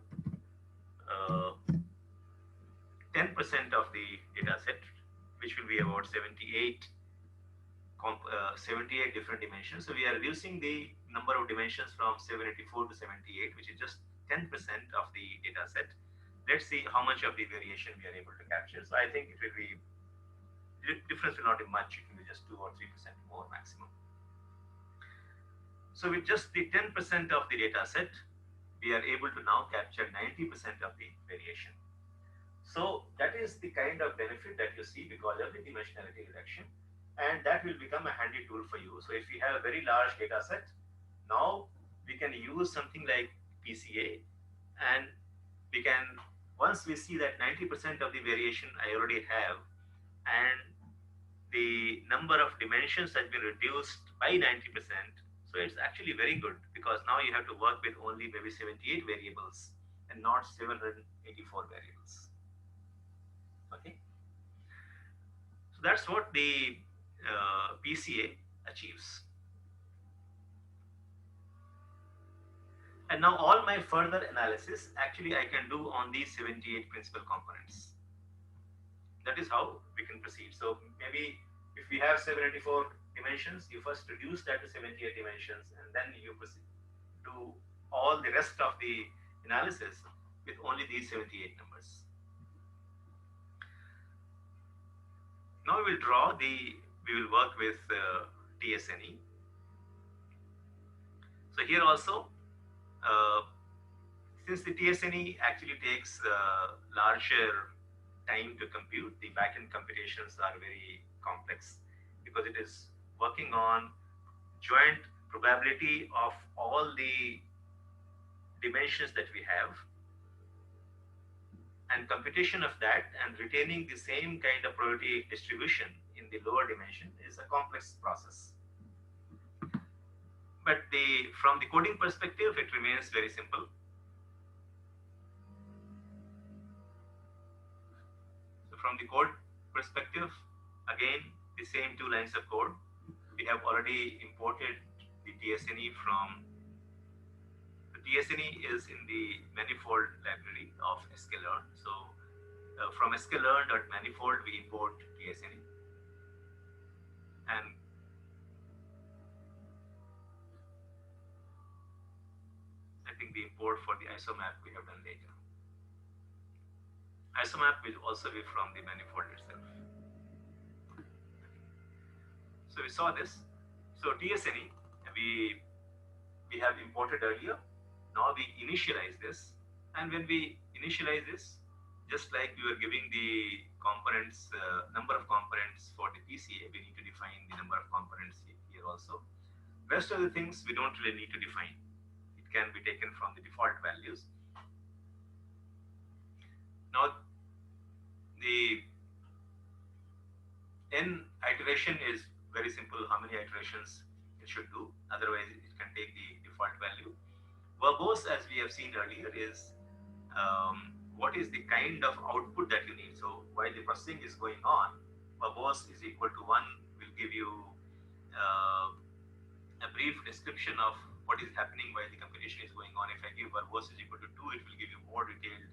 10% of the data set, which will be about 78 different dimensions. So we are reducing the number of dimensions from 784 to 78, which is just 10% of the data set. Let's see how much of the variation we are able to capture. So I think it will be, the difference will not be much. It will be just 2 or 3% more maximum. So with just the 10% of the data set, we are able to now capture 90% of the variation. So that is the kind of benefit that you see because of the dimensionality reduction, and that will become a handy tool for you. So if we have a very large data set, now we can use something like PCA, and we can, once we see that 90% of the variation I already have, and the number of dimensions has been reduced by 90%, so it's actually very good because now you have to work with only maybe 78 variables and not 784 variables. Okay, so that's what the PCA achieves. And now all my further analysis actually I can do on these 78 principal components. That is how we can proceed. So maybe if we have 784 dimensions, you first reduce that to 78 dimensions, and then you proceed to all the rest of the analysis with only these 78 numbers. Now we will work with TSNE. So here also, since the TSNE actually takes larger time to compute, the backend computations are very complex because it is working on joint probability of all the dimensions that we have, and computation of that and retaining the same kind of probability distribution in the lower dimension is a complex process. But from the coding perspective, it remains very simple. So from the code perspective, again, the same 2 lines of code. We have already imported the TSNE from, the TSNE is in the manifold library of sklearn. So from sklearn.manifold, we import TSNE. And I think the import for the isomap we have done later. Isomap will also be from the manifold itself. So we saw this. So TSNE we have imported earlier. Now we initialize this, and when we initialize this, just like we were giving the components, number of components for the PCA, we need to define the number of components here also. Rest of the things we don't really need to define. It can be taken from the default values. Now the n iteration is very simple, how many iterations it should do, otherwise it can take the default value. Verbose, as we have seen earlier, is what is the kind of output that you need. So while the processing is going on, verbose is equal to 1 will give you a brief description of what is happening while the computation is going on. If I give verbose is equal to 2, it will give you more detailed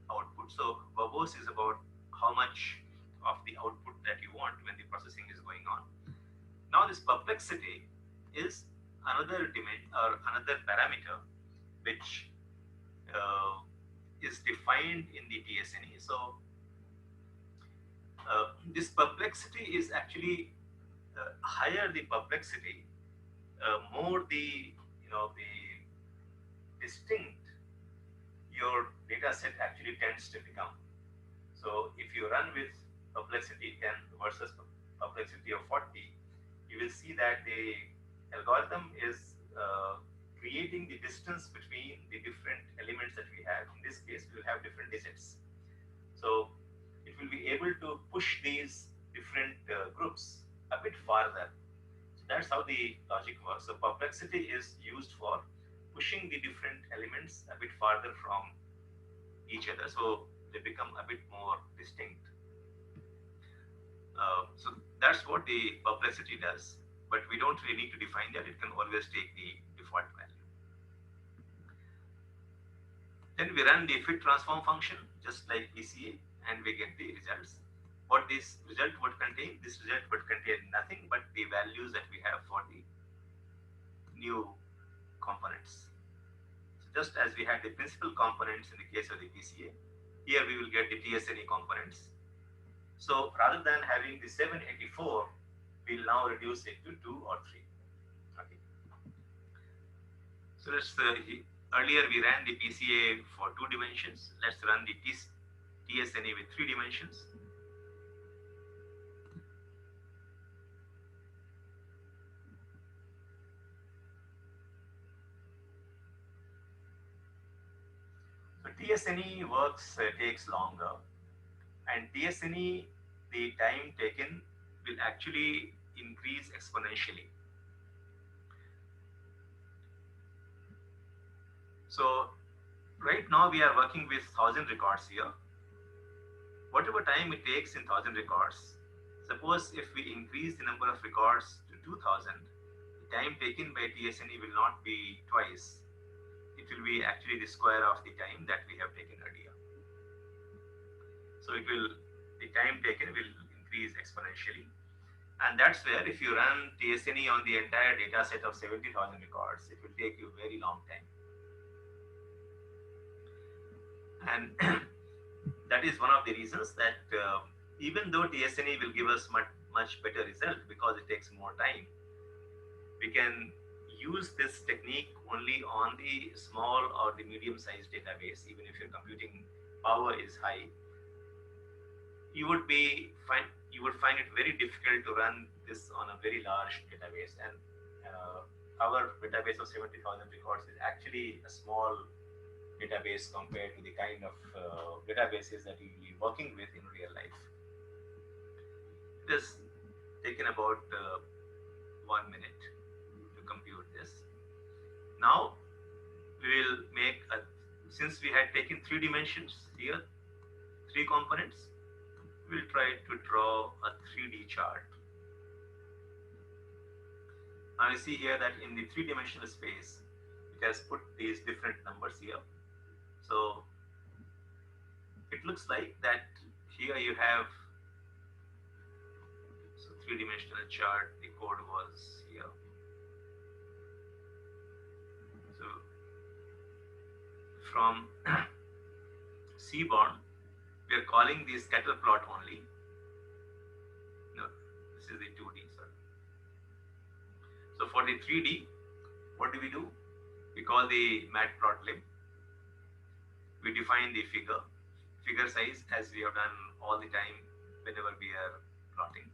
output. So verbose is about how much of the output that you want when the processing is going on. Now this perplexity is another dimension or another parameter which is defined in the TSNE. So this perplexity is actually higher the perplexity, more the the distinct your data set actually tends to become. So if you run with perplexity 10 versus perplexity of 40, you will see that the algorithm is creating the distance between the different elements that we have. In this case, we will have different digits. So it will be able to push these different groups a bit farther. So that's how the logic works. So perplexity is used for pushing the different elements a bit farther from each other, so they become a bit more distinct. So that's what the perplexity does, but we don't really need to define that. It can always take the default value. Then we run the fit transform function just like PCA, and we get the results. What this result would contain? This result would contain nothing but the values that we have for the new components. So just as we had the principal components in the case of the PCA, here we will get the TSNE components. So rather than having the 784, we'll now reduce it to 2 or 3. Okay. So let's earlier we ran the PCA for 2 dimensions. Let's run the TSNE with 3 dimensions. So TSNE works takes longer, and TSNE, the time taken will actually increase exponentially. So Right now we are working with 1000 records here. Whatever time it takes in 1000 records, suppose if we increase the number of records to 2000, the time taken by TSNE will not be twice. It will be actually the square of the time that we have taken earlier. So the time taken will increase exponentially. And that's where if you run TSNE on the entire data set of 70,000 records, it will take you a very long time. And that is one of the reasons that even though TSNE will give us much better result because it takes more time, we can use this technique only on the small or the medium-sized database. Even if your computing power is high, you would find it very difficult to run this on a very large database. And our database of 70,000 records is actually a small database compared to the kind of databases that you'll be working with in real life. It has taken about 1 minute to compute this. Now we will make since we had taken 3 dimensions here, 3 components, we'll try to draw a 3D chart. Now you see here that in the 3-dimensional space, it has put these different numbers here. So it looks like that here you have 3-dimensional chart, the code was here. So from Seaborn, we are calling the scatter plot only. No, this is the 2D, sorry. So for the 3D, what do? We call the matplotlib. We define the figure size as we have done all the time whenever we are plotting.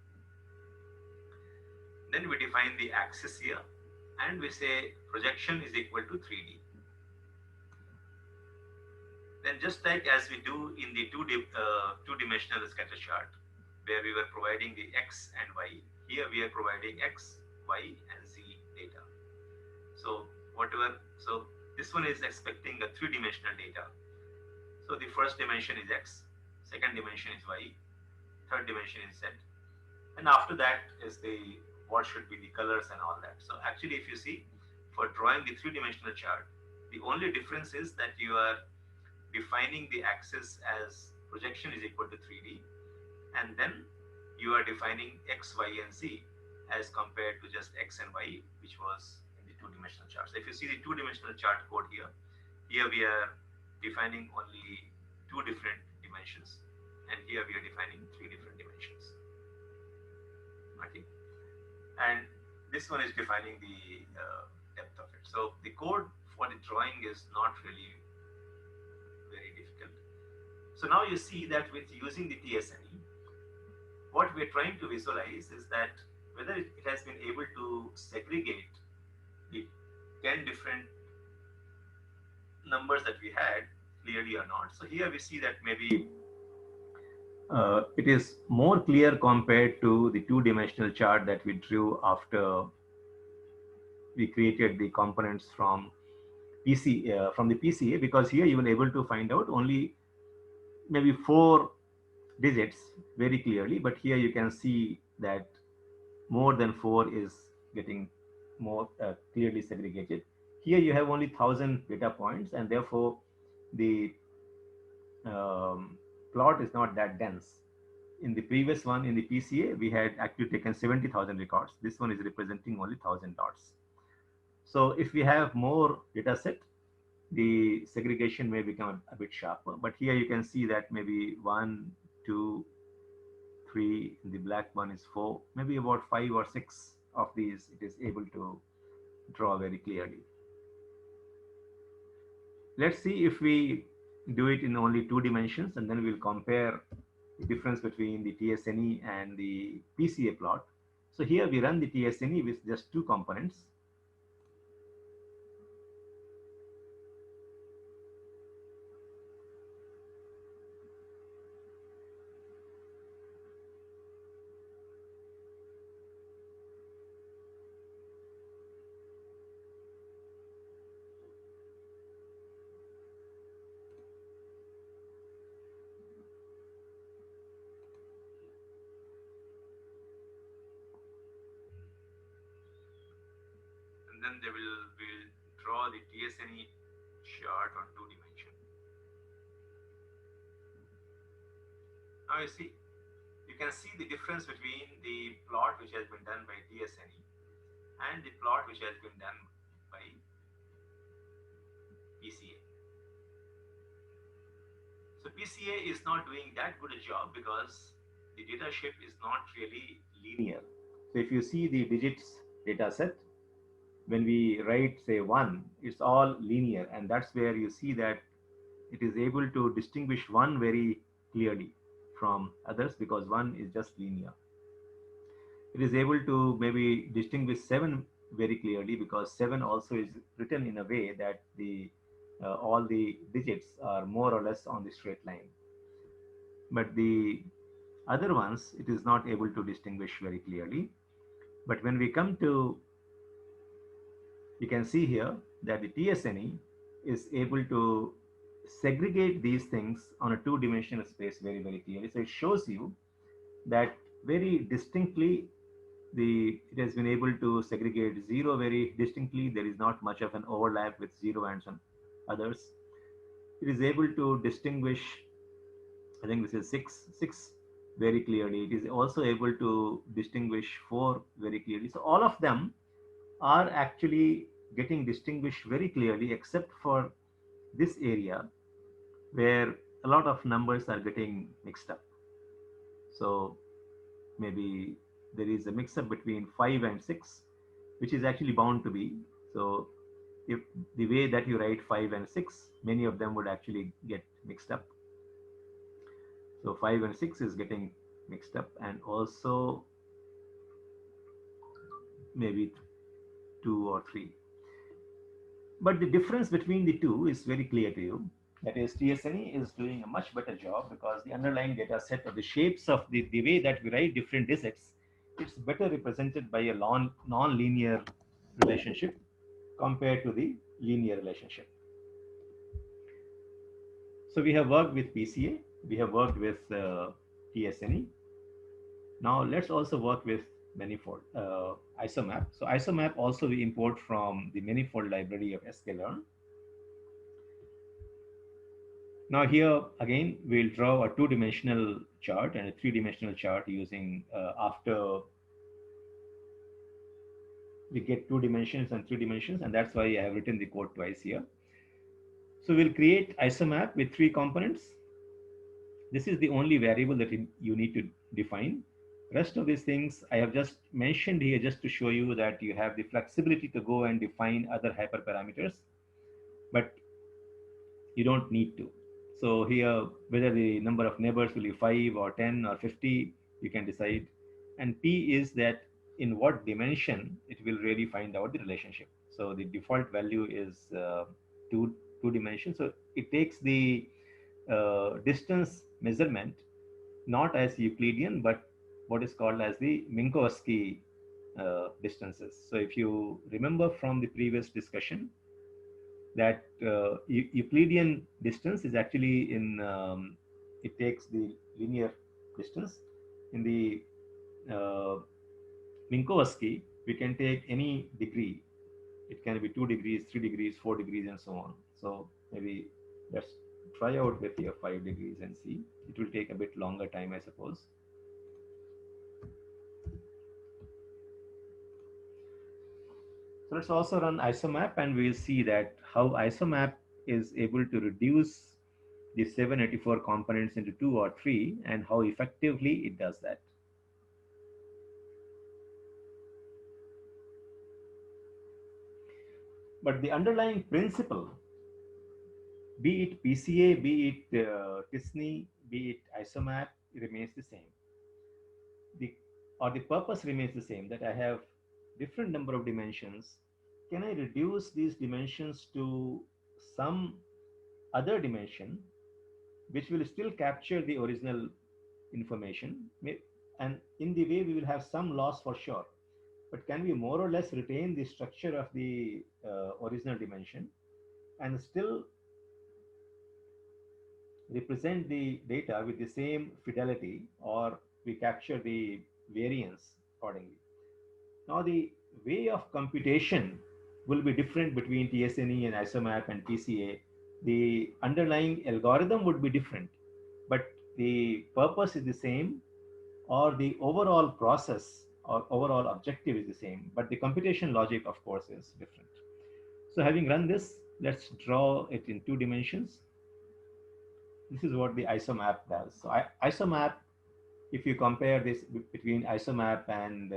Then we define the axis here and we say projection is equal to 3D. Then just like as we do in the two-dimensional scatter chart where we were providing the X and Y, here we are providing X, Y and Z data. So this one is expecting a 3-dimensional data. So the first dimension is X, second dimension is Y, third dimension is Z. And after that is what should be the colors and all that. So actually if you see, for drawing the 3-dimensional chart, the only difference is that you are defining the axis as projection is equal to 3D, and then you are defining X, Y and Z as compared to just X and Y, which was in the 2-dimensional chart. So if you see the 2-dimensional chart code here we are defining only 2 different dimensions, and here we are defining 3 different dimensions. Okay, and this one is defining the depth of it. So the code for the drawing is not really very difficult. So now you see that with using the TSNE, what we're trying to visualize is that whether it has been able to segregate the 10 different numbers that we had clearly or not. So here we see that maybe it is more clear compared to the 2-dimensional chart that we drew after we created the components from the PCA, because here you will able to find out only maybe 4 digits very clearly, but here you can see that more than 4 is getting more clearly segregated. Here you have only 1000 data points, and therefore the plot is not that dense. In the previous one, in the PCA, we had actually taken 70,000 records. This one is representing only 1000 dots. So if we have more data set, the segregation may become a bit sharper. But here you can see that maybe 1, 2, 3, the black one is 4, maybe about 5 or 6 of these it is able to draw very clearly. Let's see if we do it in only 2 dimensions, and then we'll compare the difference between the TSNE and the PCA plot. So here we run the TSNE with just 2 components. and then will draw the TSNE chart on 2 dimension. Now you can see the difference between the plot which has been done by TSNE and the plot which has been done by PCA. So PCA is not doing that good a job because the data shape is not really linear. So if you see the digits data set, when we write say 1, it's all linear, and that's where you see that it is able to distinguish 1 very clearly from others because 1 is just linear. It is able to maybe distinguish 7 very clearly because 7 also is written in a way that the all the digits are more or less on the straight line. But the other ones, it is not able to distinguish very clearly. But when we come to, you can see here that the TSNE is able to segregate these things on a 2 dimensional space very, very clearly. So it shows you that very distinctly it has been able to segregate 0 very distinctly. There is not much of an overlap with 0 and some others. It is able to distinguish, I think this is 6 very clearly. It is also able to distinguish 4 very clearly. So all of them are actually getting distinguished very clearly, except for this area where a lot of numbers are getting mixed up. So maybe there is a mix up between 5 and 6, which is actually bound to be. So if the way that you write 5 and 6, many of them would actually get mixed up. So 5 and 6 is getting mixed up, and also maybe 2 or 3. But the difference between the two is very clear to you. That is, TSNE is doing a much better job because the underlying data set or the shapes of the way that we write different digits, it's better represented by a non-linear relationship compared to the linear relationship. So we have worked with PCA, we have worked with TSNE. Now let's also work with manifold isomap. So isomap also we import from the manifold library of sklearn. Now here again we'll draw a 2-dimensional chart and a 3-dimensional chart using after we get 2 dimensions and 3 dimensions, and that's why I have written the code twice here. So we'll create isomap with 3 components. This is the only variable that you need to define. Rest of these things I have just mentioned here just to show you that you have the flexibility to go and define other hyperparameters, but you don't need to. So here, whether the number of neighbors will be 5 or 10 or 50, you can decide. And P is that in what dimension it will really find out the relationship. So the default value is two dimensions. So it takes the distance measurement not as Euclidean, but what is called as the Minkowski distances. So if you remember from the previous discussion, that Euclidean distance is actually in, it takes the linear distance. In the Minkowski, we can take any degree. It can be 2 degrees, 3 degrees, 4 degrees, and so on. So maybe let's try out with your 5 degrees and see. It will take a bit longer time, I suppose. So let's also run isomap, and we'll see that how isomap is able to reduce the 784 components into 2 or 3 and how effectively it does that. But the underlying principle, be it PCA, be it TSNE, be it isomap, remains the same. The purpose remains the same, that I have different number of dimensions. Can I reduce these dimensions to some other dimension which will still capture the original information? And in the way we will have some loss for sure, but can we more or less retain the structure of the original dimension and still represent the data with the same fidelity, or we capture the variance accordingly? Now the way of computation will be different between TSNE and ISOMAP and PCA. The underlying algorithm would be different, but the purpose is the same, or the overall process or overall objective is the same, but the computation logic, of course, is different. So having run this, let's draw it in 2 dimensions. This is what the ISOMAP does. So ISOMAP, if you compare this between ISOMAP and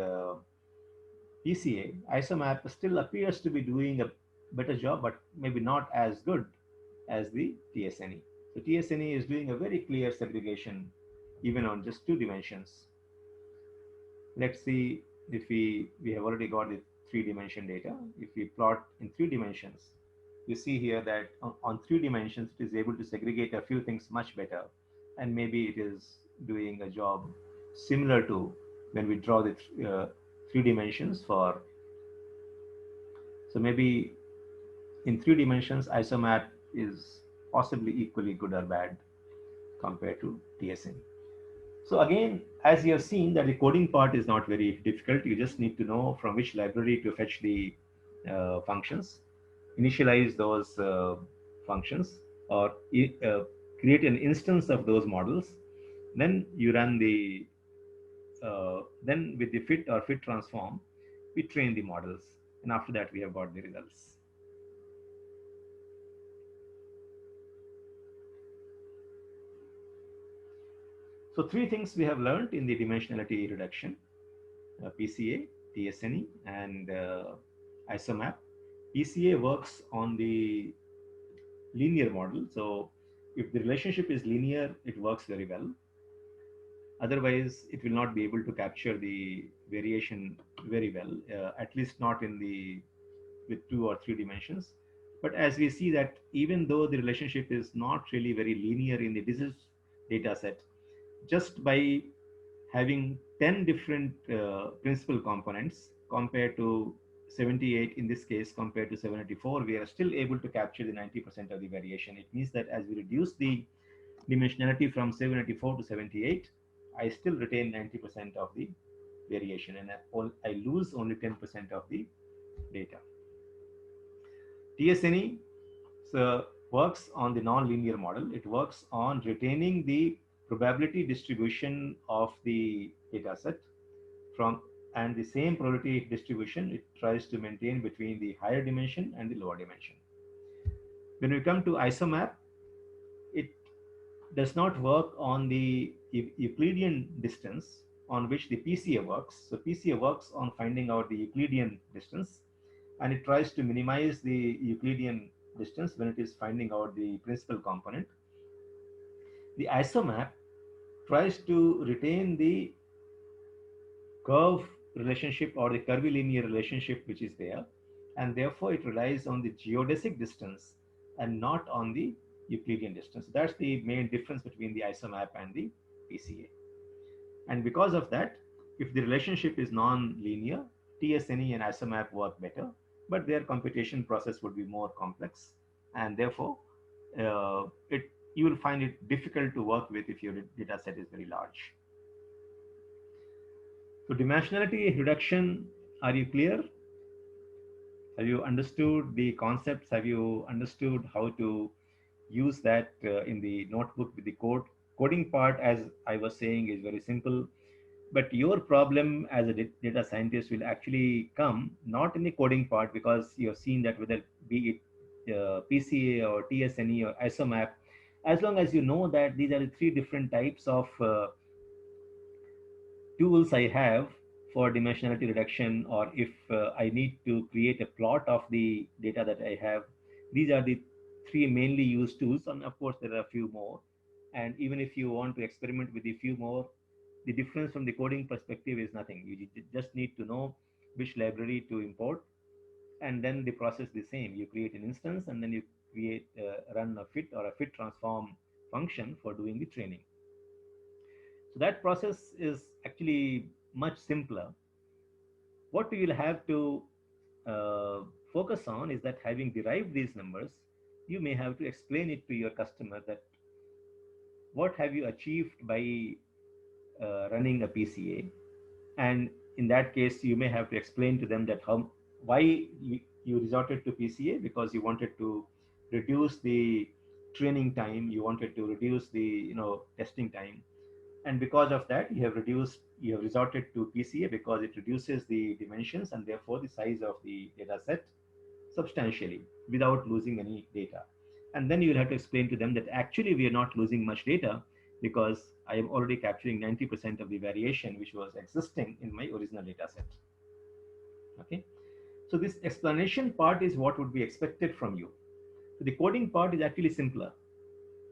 PCA, ISOMAP still appears to be doing a better job, but maybe not as good as the TSNE. So TSNE is doing a very clear segregation even on just 2 dimensions. Let's see if we have already got the 3 dimension data. If we plot in 3 dimensions, you see here that on 3 dimensions, it is able to segregate a few things much better. And maybe it is doing a job similar to when we draw the 3 dimensions for. So maybe in 3 dimensions, ISOMAP is possibly equally good or bad compared to TSNE. So again, as you have seen, that the coding part is not very difficult. You just need to know from which library to fetch the functions, initialize those functions, or create an instance of those models. Then you run the, then with the fit or fit transform, we train the models. And after that, we have got the results. So 3 things we have learned in the dimensionality reduction: PCA, TSNE, and ISOMAP. PCA works on the linear model. So if the relationship is linear, it works very well. Otherwise, it will not be able to capture the variation very well, at least not in the with 2 or 3 dimensions. But as we see that even though the relationship is not really very linear in the disease data set, just by having 10 different principal components compared to 78 in this case compared to 74, we are still able to capture the 90% of the variation. It means that as we reduce the dimensionality from 784 to 78, I still retain 90% of the variation, and I lose only 10% of the data. TSNE works on the non-linear model. It works on retaining the probability distribution of the data set from, and the same probability distribution it tries to maintain between the higher dimension and the lower dimension. When we come to ISOMAP, it does not work on the Euclidean distance on which the PCA works. So PCA works on finding out the Euclidean distance, and it tries to minimize the Euclidean distance when it is finding out the principal component. The ISOMAP tries to retain the curve relationship or the curvilinear relationship which is there, and therefore it relies on the geodesic distance and not on the Euclidean distance. That's the main difference between the ISOMAP and the PCA. And because of that, if the relationship is non-linear, TSNE and ISOMAP work better, but their computation process would be more complex, and therefore you will find it difficult to work with if your data set is very large. So dimensionality reduction, are you clear? Have you understood the concepts? Have you understood how to use that in the notebook with the code? Coding part, as I was saying, is very simple. But your problem as a data scientist will actually come not in the coding part, because you have seen that whether be it PCA or TSNE or ISOMAP, as long as you know that these are the 3 different types of tools I have for dimensionality reduction, or if I need to create a plot of the data that I have, these are the 3 mainly used tools. And of course, there are a few more. And even if you want to experiment with a few more, the difference from the coding perspective is nothing. You just need to know which library to import, and then the process is the same. You create an instance, and then you create run a fit or a fit transform function for doing the training. So that process is actually much simpler. What you will have to focus on is that having derived these numbers, you may have to explain it to your customer that what have you achieved by running a PCA. And in that case, you may have to explain to them that why you resorted to PCA because you wanted to reduce the training time, you wanted to reduce the testing time, and because of that you have resorted to PCA because it reduces the dimensions and therefore the size of the data set substantially without losing any data. And then you'll have to explain to them that actually we are not losing much data because I am already capturing 90% of the variation which was existing in my original data set. Okay, so this explanation part is what would be expected from you. So the coding part is actually simpler,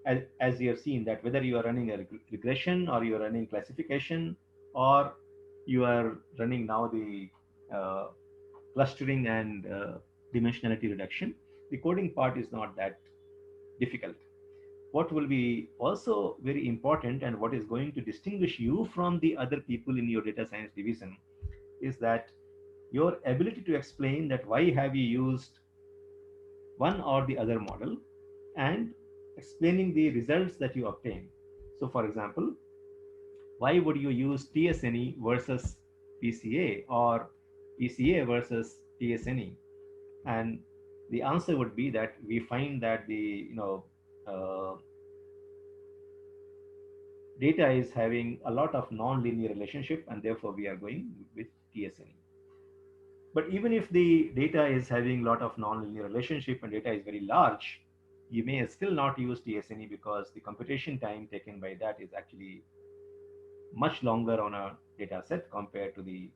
as you have seen that whether you are running a regression or you are running classification or you are running now the uh, clustering and dimensionality reduction, the coding part is not that difficult. What will be also very important and what is going to distinguish you from the other people in your data science division is that your ability to explain that why have you used one or the other model and explaining the results that you obtain. So for example, why would you use TSNE versus PCA or PCA versus TSNE? And the answer would be that we find that the uh, data is having a lot of non-linear relationship and therefore we are going with TSNE. But even if the data is having a lot of non-linear relationship and data is very large, you may still not use TSNE because the computation time taken by that is actually much longer on a data set compared to the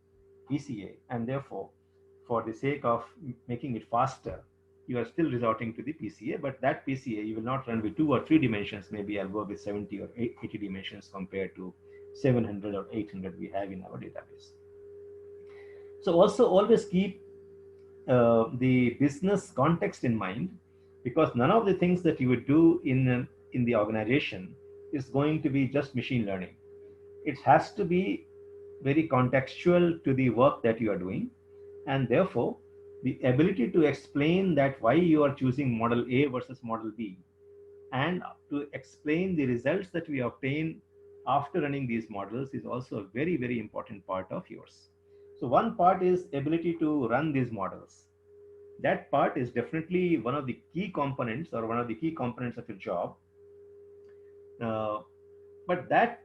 PCA. And therefore, for the sake of making it faster, you are still resorting to the PCA, but that PCA you will not run with 2 or 3 dimensions. Maybe I'll go with 70 or 80 dimensions compared to 700 or 800 we have in our database. So also always keep the business context in mind, because none of the things that you would do in the organization is going to be just machine learning. It has to be very contextual to the work that you are doing, and therefore the ability to explain that why you are choosing model A versus model B and to explain the results that we obtain after running these models is also a very, very important part of yours. So one part is ability to run these models. That part is definitely one of the key components or one of the key components of your job. Uh, but that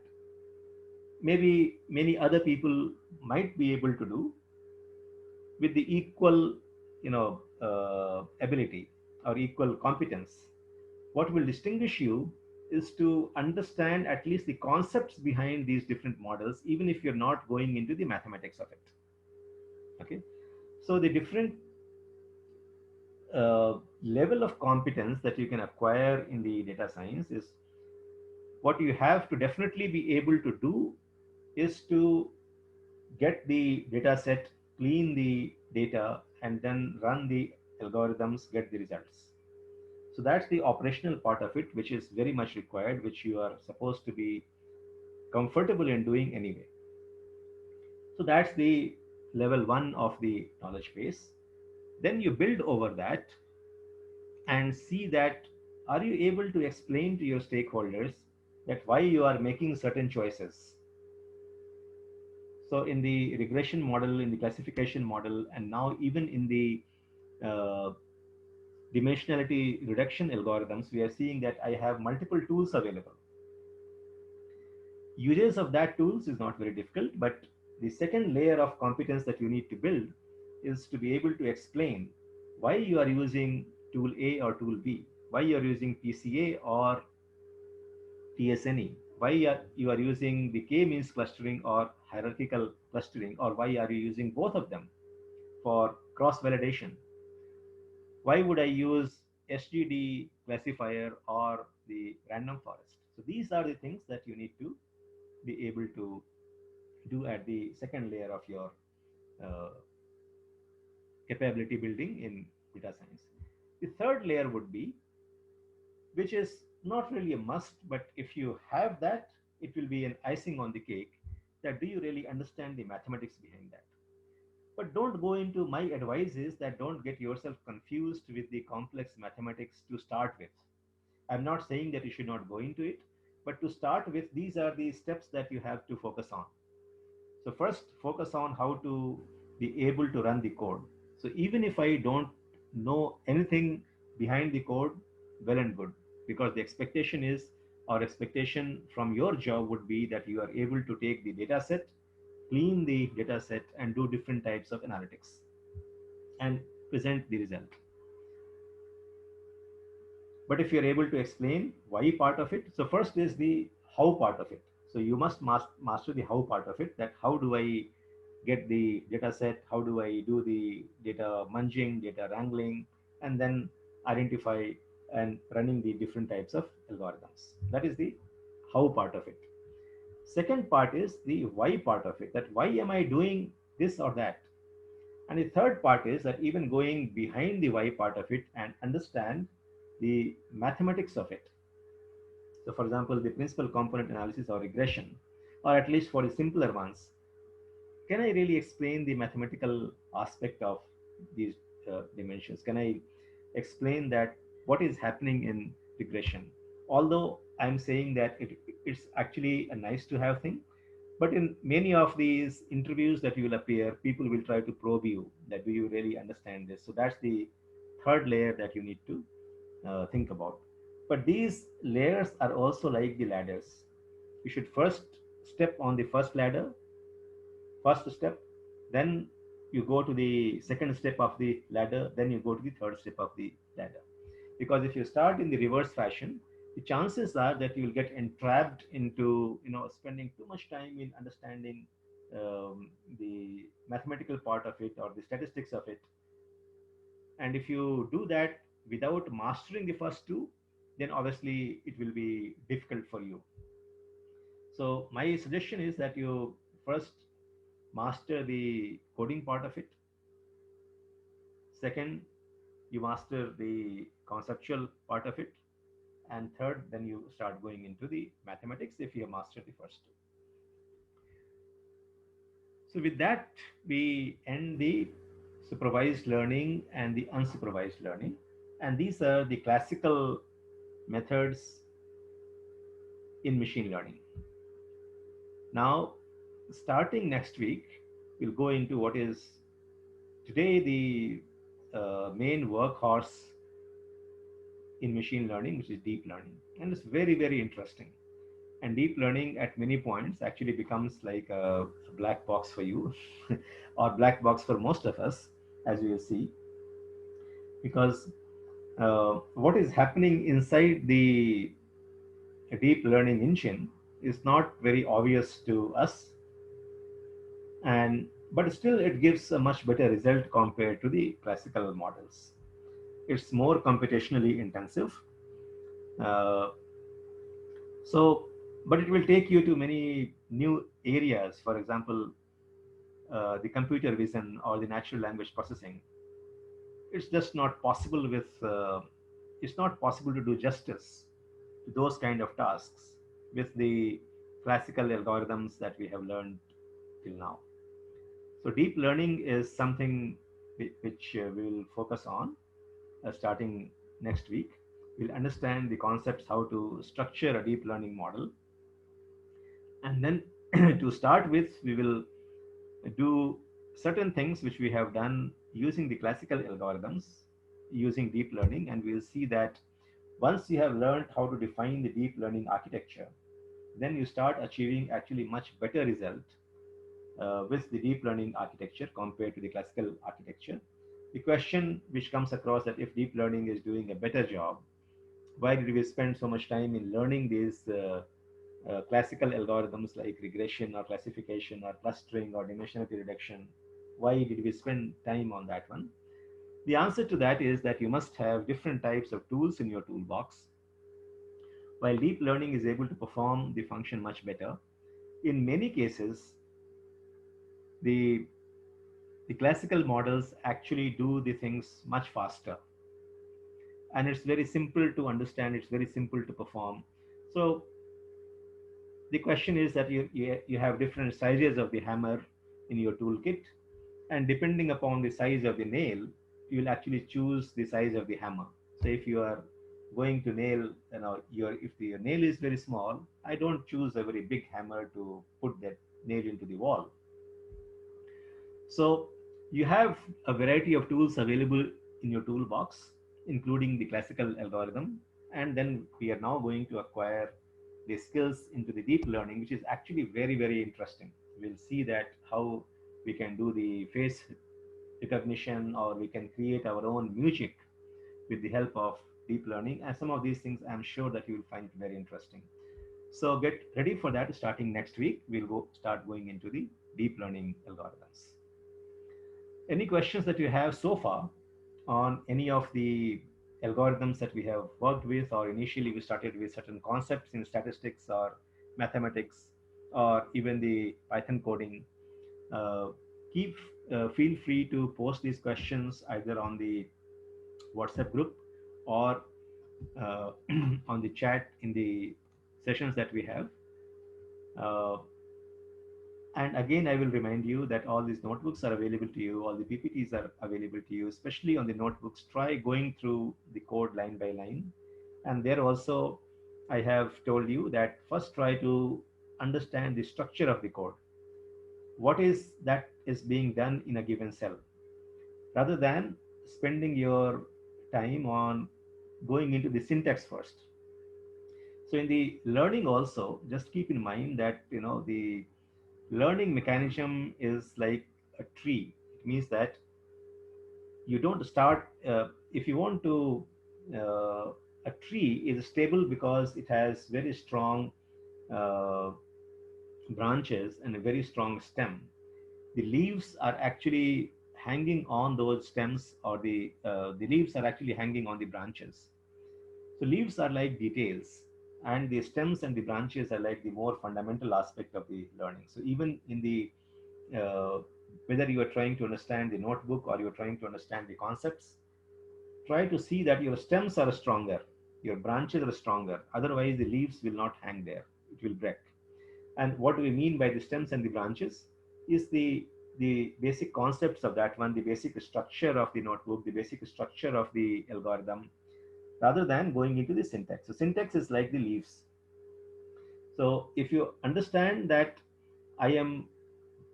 maybe many other people might be able to do with the equal, ability or equal competence. What will distinguish you is to understand at least the concepts behind these different models, even if you're not going into the mathematics of it. Okay, so the different level of competence that you can acquire in the data science is what you have to definitely be able to do is to get the data set, clean the data, and then run the algorithms, get the results. So that's the operational part of it, which is very much required, which you are supposed to be comfortable in doing anyway. So that's the level one of the knowledge base. Then you build over that and see that are you able to explain to your stakeholders that why you are making certain choices. So in the regression model, in the classification model, and now even in the uh, dimensionality reduction algorithms, we are seeing that I have multiple tools available. Usage of that tools is not very difficult, but the second layer of competence that you need to build is to be able to explain why you are using tool A or tool B, why you are using PCA or TSNE, why you are using the k-means clustering or hierarchical clustering, or why are you using both of them for cross-validation. Why would I use SGD classifier or the random forest? So these are the things that you need to be able to do at the second layer of your uh, capability building in data science. The third layer would be, which is not really a must, but if you have that, it will be an icing on the cake. That do you really understand the mathematics behind that? But don't go into, my advice is that don't get yourself confused with the complex mathematics to start with. I'm not saying that you should not go into it, but to start with, these are the steps that you have to focus on. So first, focus on how to be able to run the code. So even if I don't know anything behind the code, well and good. Because the expectation is, or expectation from your job would be that you are able to take the data set, clean the data set, and do different types of analytics and present the result. But if you're able to explain why part of it, so first is the how part of it. So you must master the how part of it, that how do I get the data set, how do I do the data munging, data wrangling, and then identify and running the different types of algorithms. That is the how part of it. Second part is the why part of it, that why am I doing this or that. And the third part is that even going behind the why part of it and understand the mathematics of it. So, for example, the principal component analysis or regression, or at least for the simpler ones, can I really explain the mathematical aspect of these dimensions? Can I explain that what is happening in regression? Although I'm saying that it's actually a nice to have thing, but in many of these interviews that you will appear, people will try to probe you that do you really understand this? So that's the third layer that you need to think about. But these layers are also like the ladders. You should first step on the first ladder, first step, then you go to the second step of the ladder, then you go to the third step of the ladder. Because if you start in the reverse fashion, the chances are that you will get entrapped into spending too much time in understanding the mathematical part of it or the statistics of it. And if you do that without mastering the first two, then obviously it will be difficult for you. So my suggestion is that you first master the coding part of it. Second, you master the conceptual part of it. And third, then you start going into the mathematics if you have mastered the first two. So with that, we end the supervised learning and the unsupervised learning. And these are the classical methods in machine learning. Now, starting next week, we'll go into what is today the main workhorse in machine learning, which is deep learning. And it's very, very interesting. And deep learning at many points actually becomes like a black box for you or black box for most of us, as you will see, because what is happening inside the deep learning engine is not very obvious to us, and but still it gives a much better result compared to the classical models. It's more computationally intensive. uh, so but it will take you to many new areas. For example, the computer vision or the natural language processing. It's just not possible with it's not possible to do justice to those kind of tasks with the classical algorithms that we have learned till now. So deep learning is something which we will focus on starting next week. We'll understand the concepts, how to structure a deep learning model. And then to start with, we will do certain things which we have done using the classical algorithms, using deep learning. And we'll see that once you have learned how to define the deep learning architecture, then you start achieving actually much better result with the deep learning architecture compared to the classical architecture. The question which comes across that if deep learning is doing a better job, why did we spend so much time in learning these classical algorithms like regression or classification or clustering or dimensionality reduction? Why did we spend time on that one? The answer to that is that you must have different types of tools in your toolbox. While deep learning is able to perform the function much better, in many cases, the the classical models actually do the things much faster, and it's very simple to understand, it's very simple to perform. So the question is that you have different sizes of the hammer in your toolkit, and depending upon the size of the nail, you will actually choose the size of the hammer. So if you are going to nail, your if the nail is very small, I don't choose a very big hammer to put that nail into the wall. So you have a variety of tools available in your toolbox, including the classical algorithm. And then we are now going to acquire the skills into the deep learning, which is actually very, very interesting. We'll see that how we can do the face recognition, or we can create our own music with the help of deep learning. And some of these things I'm sure that you will find very interesting. So get ready for that. Starting next week, we'll start going into the deep learning algorithms. Any questions that you have so far on any of the algorithms that we have worked with, or initially we started with certain concepts in statistics or mathematics, or even the Python coding, uh, keep feel free to post these questions either on the WhatsApp group or uh, on the chat in the sessions that we have. Uh, And again, I will remind you that all these notebooks are available to you, all the PPTs are available to you, especially on the notebooks. Try going through the code line by line. And there also, I have told you that first try to understand the structure of the code. What is that is being done in a given cell, rather than spending your time on going into the syntax first. So in the learning also, just keep in mind that the learning mechanism is like a tree. It means that you don't start if you want to a tree is stable because it has very strong uh, branches and a very strong stem. The leaves are actually hanging on those stems, or the leaves are actually hanging on the branches. So leaves are like details, and the stems and the branches are like the more fundamental aspect of the learning. So even in the uh, whether you are trying to understand the notebook or you're trying to understand the concepts, try to see that your stems are stronger, your branches are stronger. Otherwise, the leaves will not hang there; it will break. And what we mean by the stems and the branches is the basic concepts of that one, the basic structure of the notebook, the basic structure of the algorithm, rather than going into the syntax. So syntax is like the leaves. So if you understand that I am,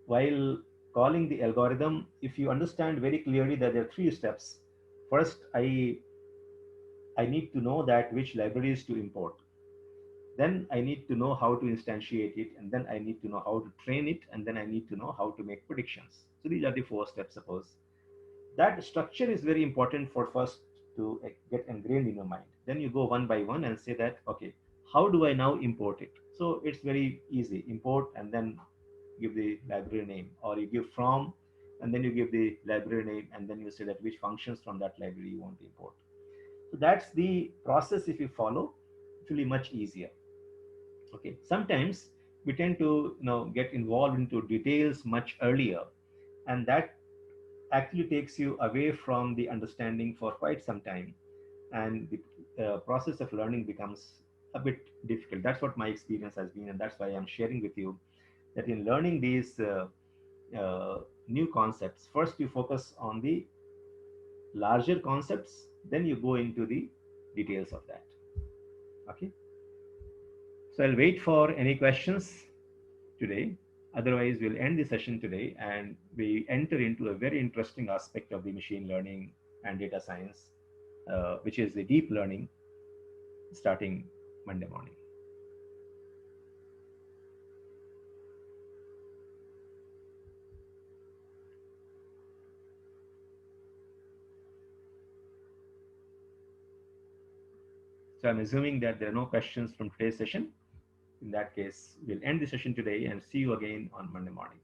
while calling the algorithm, if you understand very clearly that there are three steps. First, I need to know that which libraries to import. Then I need to know how to instantiate it, and then I need to know how to train it, and then I need to know how to make predictions. So these are the four steps, suppose. That structure is very important for first to get ingrained in your mind. Then you go one by one and say that, okay, how do I now import it? So it's very easy. Import and then give the library name, or you give from and then you give the library name, and then you say that which functions from that library you want to import. So that's the process. If you follow, it will be much easier. Okay, sometimes we tend to get involved into details much earlier, and that actually takes you away from the understanding for quite some time, and the process of learning becomes a bit difficult. That's what my experience has been, and that's why I'm sharing with you that in learning these uh, new concepts, first you focus on the larger concepts, then you go into the details of that. Okay, so I'll wait for any questions today. Otherwise, we'll end the session today and we enter into a very interesting aspect of the machine learning and data science, which is the deep learning, starting Monday morning. So I'm assuming that there are no questions from today's session. In that case, we'll end the session today and see you again on Monday morning.